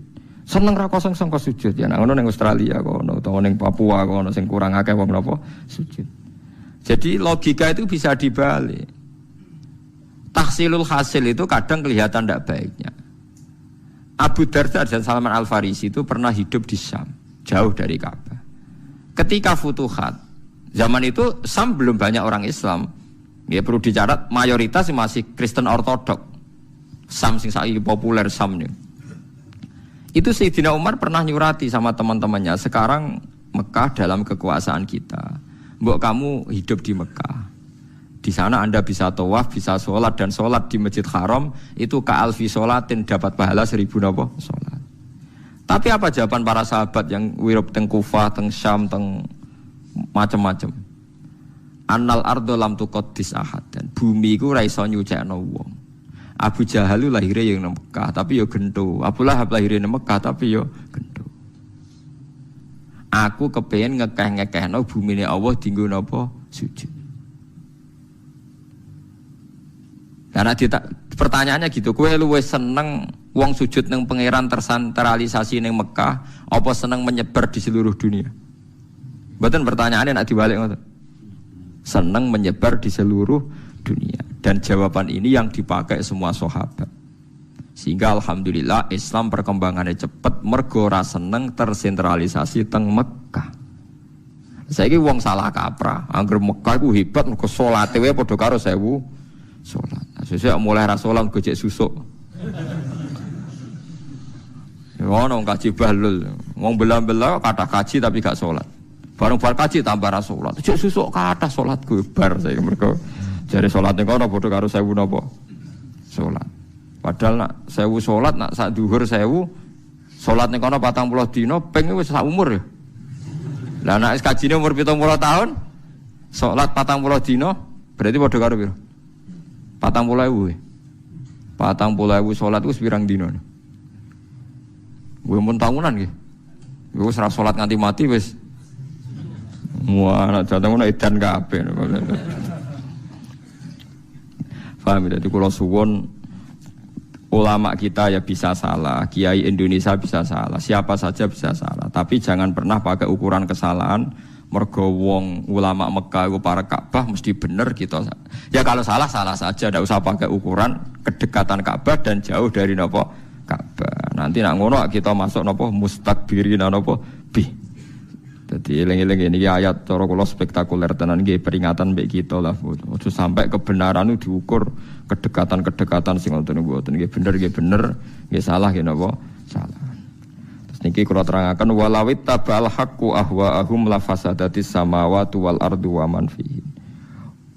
Seneng ra kosong sangka sujud ya. Nah ngono ning Australia kono utawa ning Papua kono sing kurang akeh wong napa sujud. Jadi logika itu bisa dibalik. Tahsilul hasil itu kadang kelihatan tidak baiknya. Abu Darda dan Salman Al Farisi itu pernah hidup di Syam, jauh dari Ka'bah. Ketika Futuhat, zaman itu Syam belum banyak orang Islam. Ya perlu dicatat mayoritas masih Kristen Ortodok. Syam sing saiki populer Syam nih. Itu Sayyidina Umar pernah nyurati sama teman-temannya, sekarang Mekah dalam kekuasaan kita. Mbok kamu hidup di Mekah. Di sana Anda bisa tawaf, bisa sholat, dan sholat di Masjid Haram itu ka'alfi sholatin, dapat pahala 1000 napa sholat. Tapi apa jawaban para sahabat yang wirub teng Kufah, teng Syam, teng macam-macam? Annal ardo lam tuqaddis ahad, dan bumi iku ora iso nyucekno wong. Abu Jahal lahire yang Mekah tapi yo gento. Abu Lahab lahire nang Mekah tapi yo gento. Aku kepengin ngekeh-ngekehno bumine Allah dienggo napa sujud. Karena pertanyaannya gitu, kowe luwih seneng wong sujud nang pangeran tersentralisasi nang Mekah apa seneng menyebar di seluruh dunia? Mboten pertanyaannya nek dibalik ngoten. Seneng menyebar di seluruh dunia. Dan jawaban ini yang dipakai semua sahabat. Sehingga alhamdulillah Islam perkembangannya cepat mergo ora seneng tersentralisasi teng Mekah. Saiki wong salah kaprah, angger Mekah iku hebat mergo salate wae padha karo 1000 salat. Sesuk mulai ra salat gojek susuk. Ngono kaji bahlul. Wong bela-bela kathah kaji tapi gak salat. Bareng bar kaji tambah ra salat. Gojek susuk kathah salatku bar saiki mergo jare salate kono padha karo 1000 napa? Salat. Padahal nak 1000 salat nak sak dhuwur 1000 salat ning kono 40 dina ping wis sak umur ya. Lah nek kajine umur 70 tahun salat 40 dina berarti padha karo piro? 40.000. 40.000 salat wis pirang dina. Kuwi mun tahunan nggih. Wis ora salat nganti mati wis. Wah, nek jatah ngono edan kabeh. Paham ya, kula suwun ulama kita ya bisa salah, kiai Indonesia bisa salah, siapa saja bisa salah. Tapi jangan pernah pakai ukuran kesalahan. Mergo wong ulama Mekah itu para Ka'bah mesti bener kita. Ya kalau salah saja, tidak usah pakai ukuran kedekatan Ka'bah dan jauh dari napa Ka'bah. Nanti nak ngono kita masuk napa mustakbirin napa bi. Dadi eling-eling iki ayat cara kula spektakuler tenan nggih peringatan mbek kita lah. Ojo sampai kebenaran itu diukur kedekatan-kedekatan sing ngoten mboten nggih bener, nggih salah nggih napa salah. Niki kula terangaken walawit tabal haqqu ahwaahum la fasadatis samawati wal ardu wa man fihi.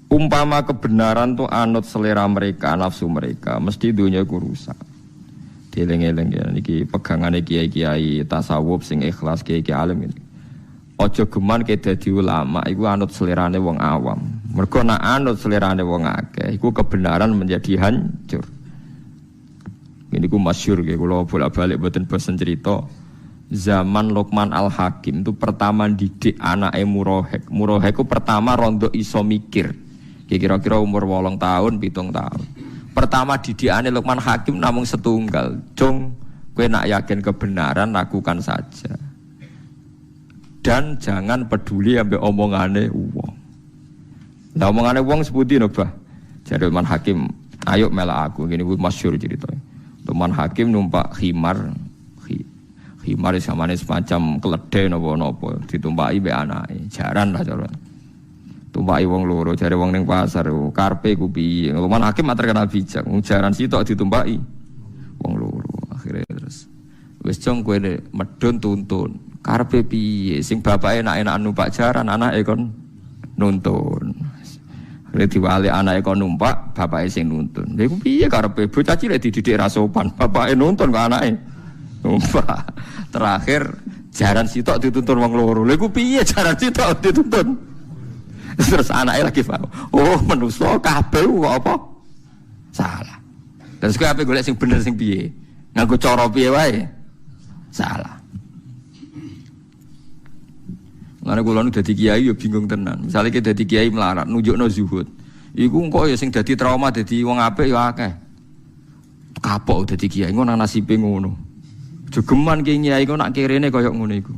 Umpama kebenaran tu anut selera mereka, nafsu mereka, mesti dunia ku rusak. Dieling-eling ya niki pegangane kiai-kiai tasawuf sing ikhlas kiai-kiai alim ini. Aja geman ke dadi ulama iku anut selerane wong awam. Mergo nek anut selerane wong akeh iku kebenaran menjadi hancur. Ini ku masyhur nggih kula bolak-balik mboten bosen cerita. Zaman Luqman Al-Hakim itu pertama didik anake Murahek. Murahek itu pertama rondo iso mikir. Kira-kira umur 8 tahun, 7 tahun. Pertama didikane Luqman Hakim namung setunggal. Cung, kowe nak yakin kebenaran lakukan saja. Dan jangan peduli ambek omongane wong. Lah omongane wong sepundi no, Bah? Jare Luqman Hakim, ayo melak aku. Ngene kuwi masyhur ceritane. Luqman Hakim numpak khimar samane semacam keledai napa-napa ditumpaki mbek anake. Jaran lah cara. Tumpaki wong loro, jare wong ning pasar, karepe ku piye. Luqman Hakim terkenal bijak, jaran sitok ditumpaki wong loro. Akhire terus Wis jong kowe medun tuntun. Karepe piye? Sing bapake enak-enak numpak jaran, anake kon nuntun. Lek diwali anake kon numpak, bapake sing nuntun. Lha iku piye karepe bocah cilik dididik ra sopan, bapake nuntun kok anake numpak. Terakhir jaran sitok dituntun wong loro. Lha iku piye jaran sitok dituntun? Terus anake lagi paham. Oh, manusa kabeh kok apa? Salah. Terus kowe ape golek sing bener sing piye? Nganggo cara piye wae? Salah. Lan kula nu dadi kiai ya bingung tenan. Misale ki dadi kiai melarat nunjukno zuhud. Iku engko ya sing dadi trauma dadi wong apik ya akeh. Kapok dadi kiai ngono nasibe ngono. Jogeman ki kiai kok nak kirene kaya ngono iku.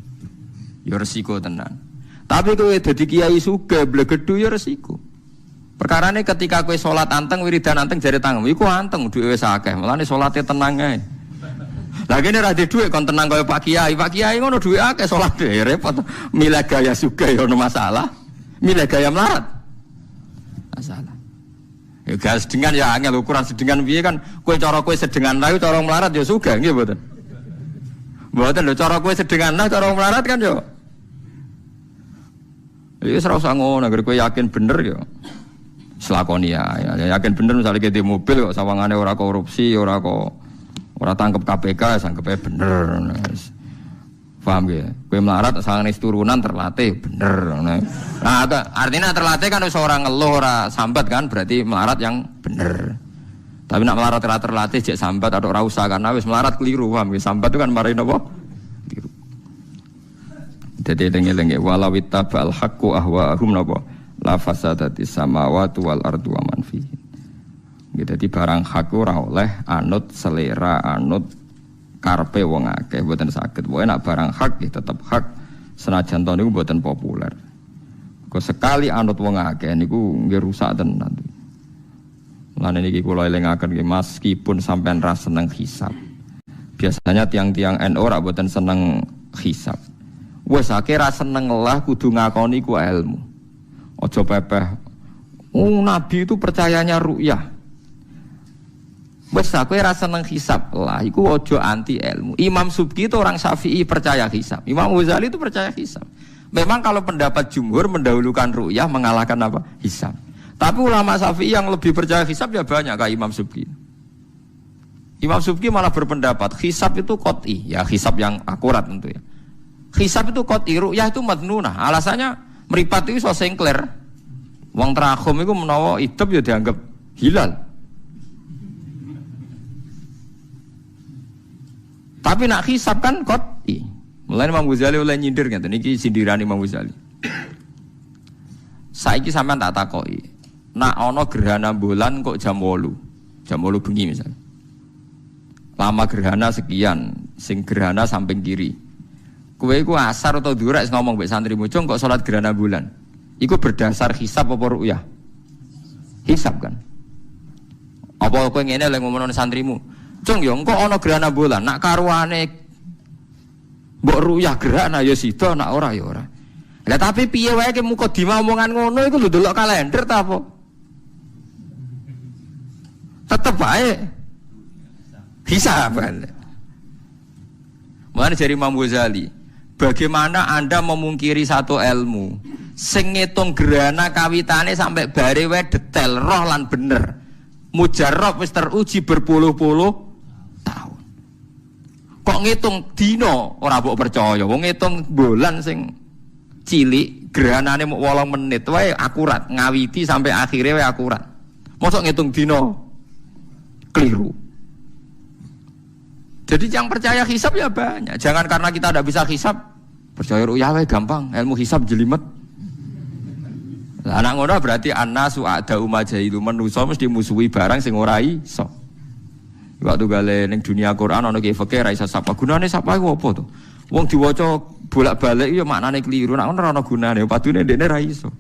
Ya resiko tenan. Tapi kowe dadi kiai sugih blegedhu ya resiko. Perkarane ketika kowe salat anteng wiridan anteng jare tangem iku anteng duwe wis akeh. Mulane salate tenang ae. Lah kene ra dhuwit kon tenang kaya Pak Kiai. Pak Kiai ngono dhuwit akeh salate repot. Milih gaya sugih ya ono masalah. Milih gaya melarat. Masalah. Ya gas sedengan ya angel ukuran sedengan piye kan kowe cara kowe sedengan ra cara melarat ya sugih nggih mboten. Mboten lho cara kowe sedengan ra cara melarat kan yo. Iki ora usah ngono, agar kowe yakin bener yo. Selakoni ya, yakin bener misalnya ke di mobil kok sawangane ora korupsi, ora tangkep KPK, sangkepe bener. Paham ya? Kowe melarat sawangane turunan terlatih bener. Nah, artinya terlatih kan wis ora ngeluh, ora sambat kan, berarti melarat yang bener. Tapi nak melarat terlatih jek sambat atau ora usah karena wis melarat keliru, paham ya? Sambat itu kan mari napa? Keliru. Jadi eling-eling walau ittabal haqqu ahwa'ahum napa? La fasadati samawati wal ardu wa man fihi. Dadi barang hak ora oleh anut selera, anut karepe wong akeh, mboten saged. Pokoke nek barang hak ya tetep hak senajan to niku mboten populer. Kok sekali anut wong akeh niku nggih rusak tenan. Lan niki kula elingaken nggih meskipun sampean ra seneng hisab. Biasanya tiang-tiang NU ora mboten seneng hisab. Wes akeh ra seneng lah kudu ngakoni ku ilmu. Ojo pepeh. Nabi itu percayanya ru'yah. Wes aku ora seneng hisab lah, iku ojo anti ilmu. Imam Subki itu orang Syafi'i percaya hisab. Imam Ghazali itu percaya hisab. Memang kalau pendapat jumhur mendahulukan ru'yah mengalahkan apa? Hisab. Tapi ulama Syafi'i yang lebih percaya hisab ya banyak kayak Imam Subki. Imam Subki malah berpendapat hisab itu qot'i, ya hisab yang akurat tentu ya. Hisab itu qot'i, ru'yah itu madnunah. Alasannya meripat itu so sengkler. Wong terakhum itu menawa hidup ya dianggap hilal. Tapi nak hisab kan qot'i. Mulane Imam Ghazali oleh nyindir ngeten iki sindiran Imam Ghazali. Saiki sampean tak takoki. Nak ana gerhana bulan kok jam 8. Jam 8 bengi misalnya. Lama gerhana sekian, sing gerhana samping kiri. Kowe iku asar atau durak ngomong mbek santrimu, "Cung kok salat gerhana bulan?" Iku berdasar hisab apa ru'yah? Hisab kan. Apa kowe ngene lek ngomongno santrimu, "Cung yo engko ana gerhana bulan, nak karuane mbok ru'yah gerhana ya sida, nak ora ya ora." Lah tapi piye wae ki muka diomongan ngono iku lho delok kalender ta apa? Tetep wae hisab kan. Mulane jari Imam Ghazali, bagaimana Anda memungkiri satu ilmu sing ngitung gerhana kawitane sampai bare wae detail roh lan bener. Mujarrab wis teruji berpuluh-puluh tahun. Kok ngitung dina ora mbok percaya. Wong ngitung bulan sing cilik gerhanane mung 8 menit wae akurat, ngawiti sampai akhire wae akurat. Mosok ngitung dina keliru. Jadi yang percaya hisab ya banyak. Jangan karena kita tidak bisa hisab percaya ru'yah wae gampang, ilmu hisab jelimet. Lah anak ngono berarti annasu a'da'u majailu, manusa mesti musuhi barang sing ora iso. Waktu gale ning dunia Quran ana ki fikih ra iso sapa. Gunane sapa iku apa to? Wong diwaca bolak-balik ya maknane keliru. Nek ora ana gunane, padune ndekne ra iso.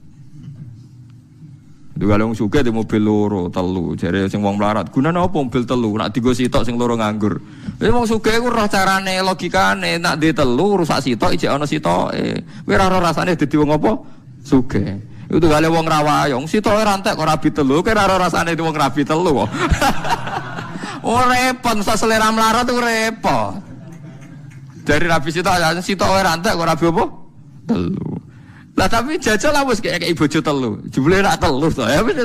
Gale wong sugih di mobil loro, telu, jare sing wong melarat. Gunane apa mobil telu? Nek dienggo sitok sing loro nganggur. Wong sugih ku roh carane, logikane, nek di telu rusak sitok ijek ana sitoke. Kowe ora ora rasane dadi wong apa? Sugih. Itu gale wong rawayong, sitoke rantek kok rabi telu, kowe ora rasane wong rabi telu kok. Oh repot, selera melarat itu repot. Dari Nabi sitok ora entek kok Nabi apa? Telu. Lah tapi jajal lah wis kayak bojo telu. Jebule rak telu to. Ya wis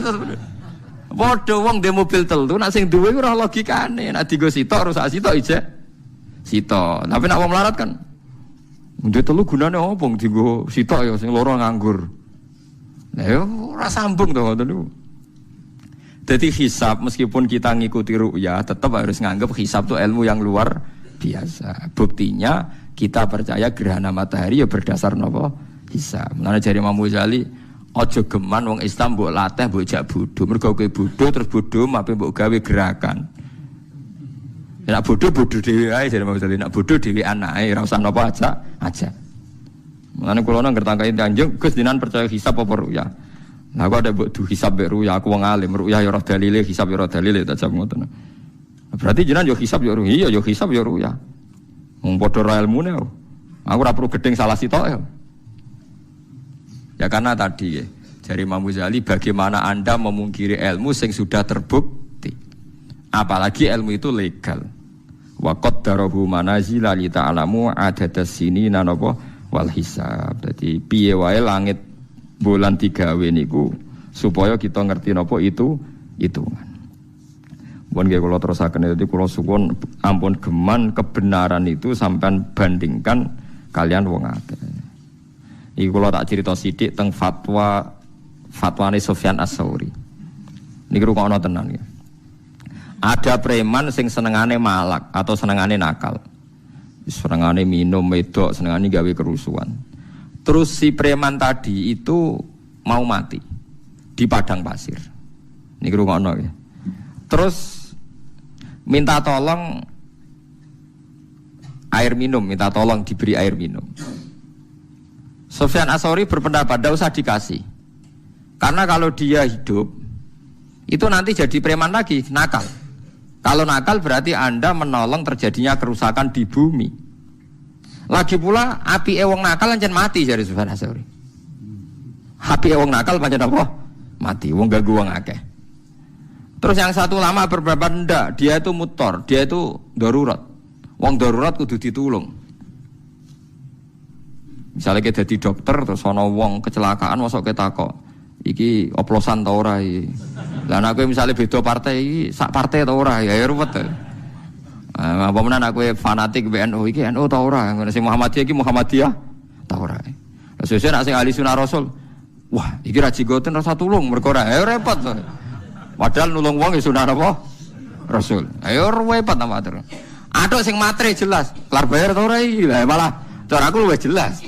padha wong dhe mobil telu nek sing duwe ora logikane. Nek digo sitok rusak sitok ijek sitok. Tapi nek wong melarat kan ndek telu gunane opo digo sitok ya sing loro nganggur. Lah yo ora sambung to ngoten niku. Dadi hisab meskipun kita ngikuti ru'ya tetap harus nganggap hisab itu ilmu yang luar biasa. Buktinya kita percaya gerhana matahari ya berdasar napa hisab. Mulane jare Imam Ghazali aja geman wong Islam mbok latih mbok jak bodho. Mergo kowe bodho terus bodho mape mbok gawe gerakan. Nek bodho dhewe ae jare Imam Ghazali. Nek bodho dhewe anake ora usah napa aja. Mulane kula nang ngertangkai Kanjeng Gus dinan percaya hisab apa ru'ya. Nah aku ada mbok du hisab mbek ru'ya aku wong alim. Ru'ya ya ora dalile, hisab ya ora dalile tak jam ngoten. Berarti jenengan yo hisab yo ru'ya, yo hisab yo ru'ya. Wong padha ra ilmune. Aku ora perlu gedeng salah sitok ya. Ya karena tadi ya, dari Imam Ghazali bagaimana Anda memungkiri ilmu yang sudah terbukti. Apalagi ilmu itu legal. Wa qaddarahu manazila li ta'lamu adadas sinina napa wal hisab. Dadi piye wae langit bulan 3 niku supaya kita ngerti napa itu hitungan. Mun nggih kula terusaken dadi kula suwun ampun geman kebenaran itu sampean bandingkan kalian wong akeh. Iki kula tak cerita sithik teng fatwane Sufyan Ats-Tsauri. Niki rungokno tenan ya. Ada preman sing senengane malak atau senengane nakal. Senengane minum wedok, senengane gawe kerusuhan. Terus si preman tadi itu mau mati di padang pasir. Niki rungokno ya. Terus minta tolong air minum, minta tolong diberi air minum. Sufyan Ats-Tsauri berpendapat tidak usah dikasih. Karena kalau dia hidup itu nanti jadi preman lagi, nakal. Kalau nakal berarti Anda menolong terjadinya kerusakan di bumi. Lagi pula api wong nakal pancen mati dari Sufyan Ats-Tsauri. Api wong nakal pancen apa? Mati, wong ganggu wong akeh. Terus yang satu lama berpendapat ndak, dia itu mutor, dia itu darurat. Wong darurat kudu ditulung. Misalnya kita jadi dokter terus ana wong kecelakaan masuk ke takok iki oplosan ta ora iki. Lah nek kowe misale beda partai iki sak partai ta ora ya ruwet. Apa menan aku fanatik BNU iki NU ta ora, ngono sing Muhammadiyah iki Muhammadiyah ta ora. Lah sesuk nek sing ahli sunah rasul, wah iki ra jigoten rasa tulung mergo ora repot. Padahal nulung wong ya sunah apa? Rasul. Ayo repot ta matur. Atuk sing matre jelas, kelar bayar ta ora iki. Lah malah cara aku luwih jelas.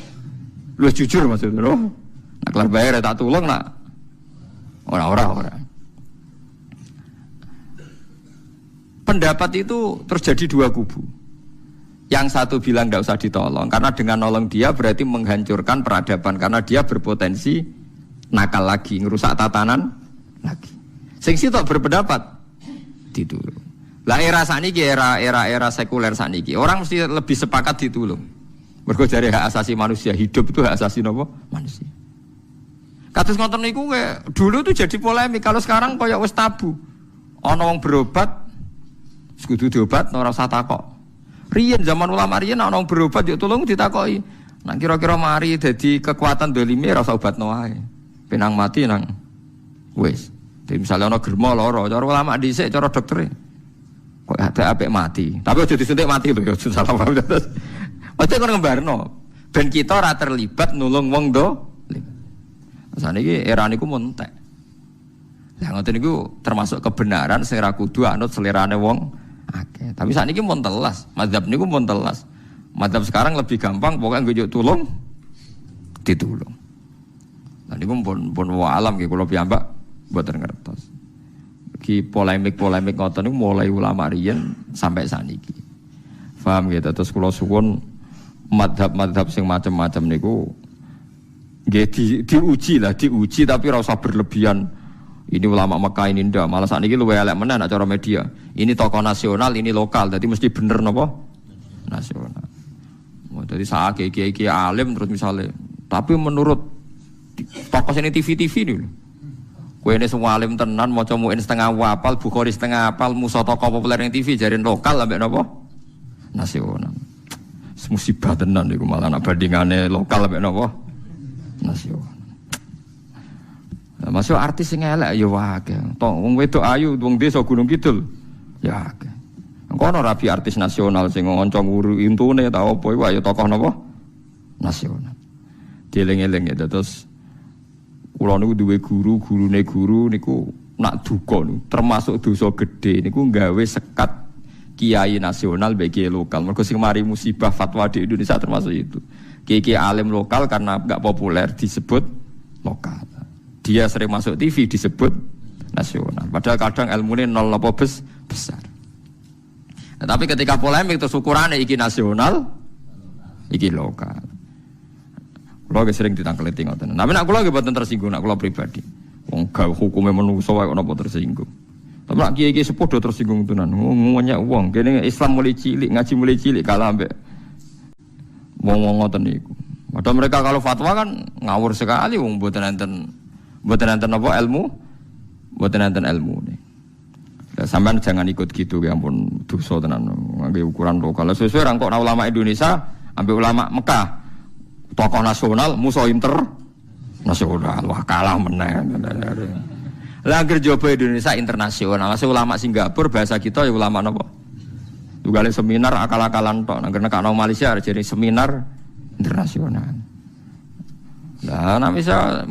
Lu jujur maksudnya, loh. Nak kelar bayar tak tulung nak. Ora. Pendapat itu terjadi dua kubu. Yang satu bilang tidak usah ditolong karena dengan nolong dia berarti menghancurkan peradaban karena dia berpotensi nakal lagi, ngerusak tatanan lagi. Sing sitok berpendapat ditulung. Lah era saniki era sekuler saniki orang mesti lebih sepakat ditulung. Mergo jare hak asasi manusia, hidup itu hak asasi napa? Manusia. Kados ngoten niku dulu tuh jadi polemik, kalau sekarang koyo wis tabu. Ana wong berobat kudu diobat ora usah takok. Riyen zaman ulama riyen ana wong berobat yo tulung ditakoki. Nek kira-kira mari dadi kekuatan dolime ora usah obatno wae. Penang mati nang wis. Dadi misale ana germo lara, cara ulama dhisik cara doktere. Kok apik mati. Tapi aja disuntik mati lho, aja salah paham. Ojo kok ngembarno, ben kita ora terlibat nulung wong dolim. Saniki era niku montek. Lah ngoten niku termasuk kebenaran sing ra kudu anut selerane wong akeh. Tapi sakniki mun telas, mazhab niku mun telas. Mazhab sekarang lebih gampang pokoke njuk tulung ditulung. Lah niku pun alam nggih kula piyambak mboten ngertos. Iki polemik ngoten niku mulai ulama riyen sampai saniki. Paham gitu, terus kula suwun madhab sing macam-macam niku nggih diuji tapi ora usah berlebihan. Ini ulama Mekah ini ndak, malah sakniki luwih elek meneh nek cara media. Ini tokoh nasional, ini lokal, jadi mesti bener napa? Nasional. Jadi saat kiai alim terus misalnya, tapi menurut tokoh sini TV nih, kowe ini semua alim tenan, maca muin setengah hafal, Bukhari setengah hafal, musa tokoh populer yang TV jarin lokal ambek napa? Nasional. musibah tenan niku malah nak bandingane lokal mek napa nasional. Masuk artis sing elek ya wae. Tok wong wedok ayu wong desa Gunung Kidul ya akeh. Engko ana rabi artis nasional sing ngonco nguru intune ta apa iku ya tokoh napa nasional. Dieling-eling ya terus kula niku duwe gurune guru niku nak duka niku termasuk dosa gedhe niku gawe sekat kiai nasional bagi lokal. Mergo sing mari musibah fatwa di Indonesia termasuk itu. Kiai alim lokal karena enggak populer disebut lokal. Dia sering masuk TV disebut nasional. Padahal kadang ilmunya nol apa besar. Nah, tapi ketika polemik terus ukurannya iki nasional, iki lokal. Kulo sering ditangkleti ngoten. Tapi nek kulo nggih boten tersinggung, nek kulo pribadi. Wong gawe hukume menungso wae kok napa tersinggung. Tapi nek kiai-kiai sepuh do tersinggung tenan. Ngomongnya wong kene Islam mulai cilik, ngaji mulai cilik kalah ambek wong-wong ngoten niku. Padahal mereka kalau fatwa kan ngawur sekali wong mboten enten apa ilmu, mboten enten ilmu nih. Sampean jangan ikut gitu ya ampun dosa tenan ngangge ukuran lokal. Sesuai rangkok ulama Indonesia ambek ulama Mekah. Tokoh nasional musuh internasional. Wah kalah meneh. Lah anggere jopo Indonesia internasional. Masih ulama Singapura bahasa kita ya ulama napa? Tugale seminar akal-akalan tok. Nang nekakno Malaysia jadi seminar internasional. Lah nek misal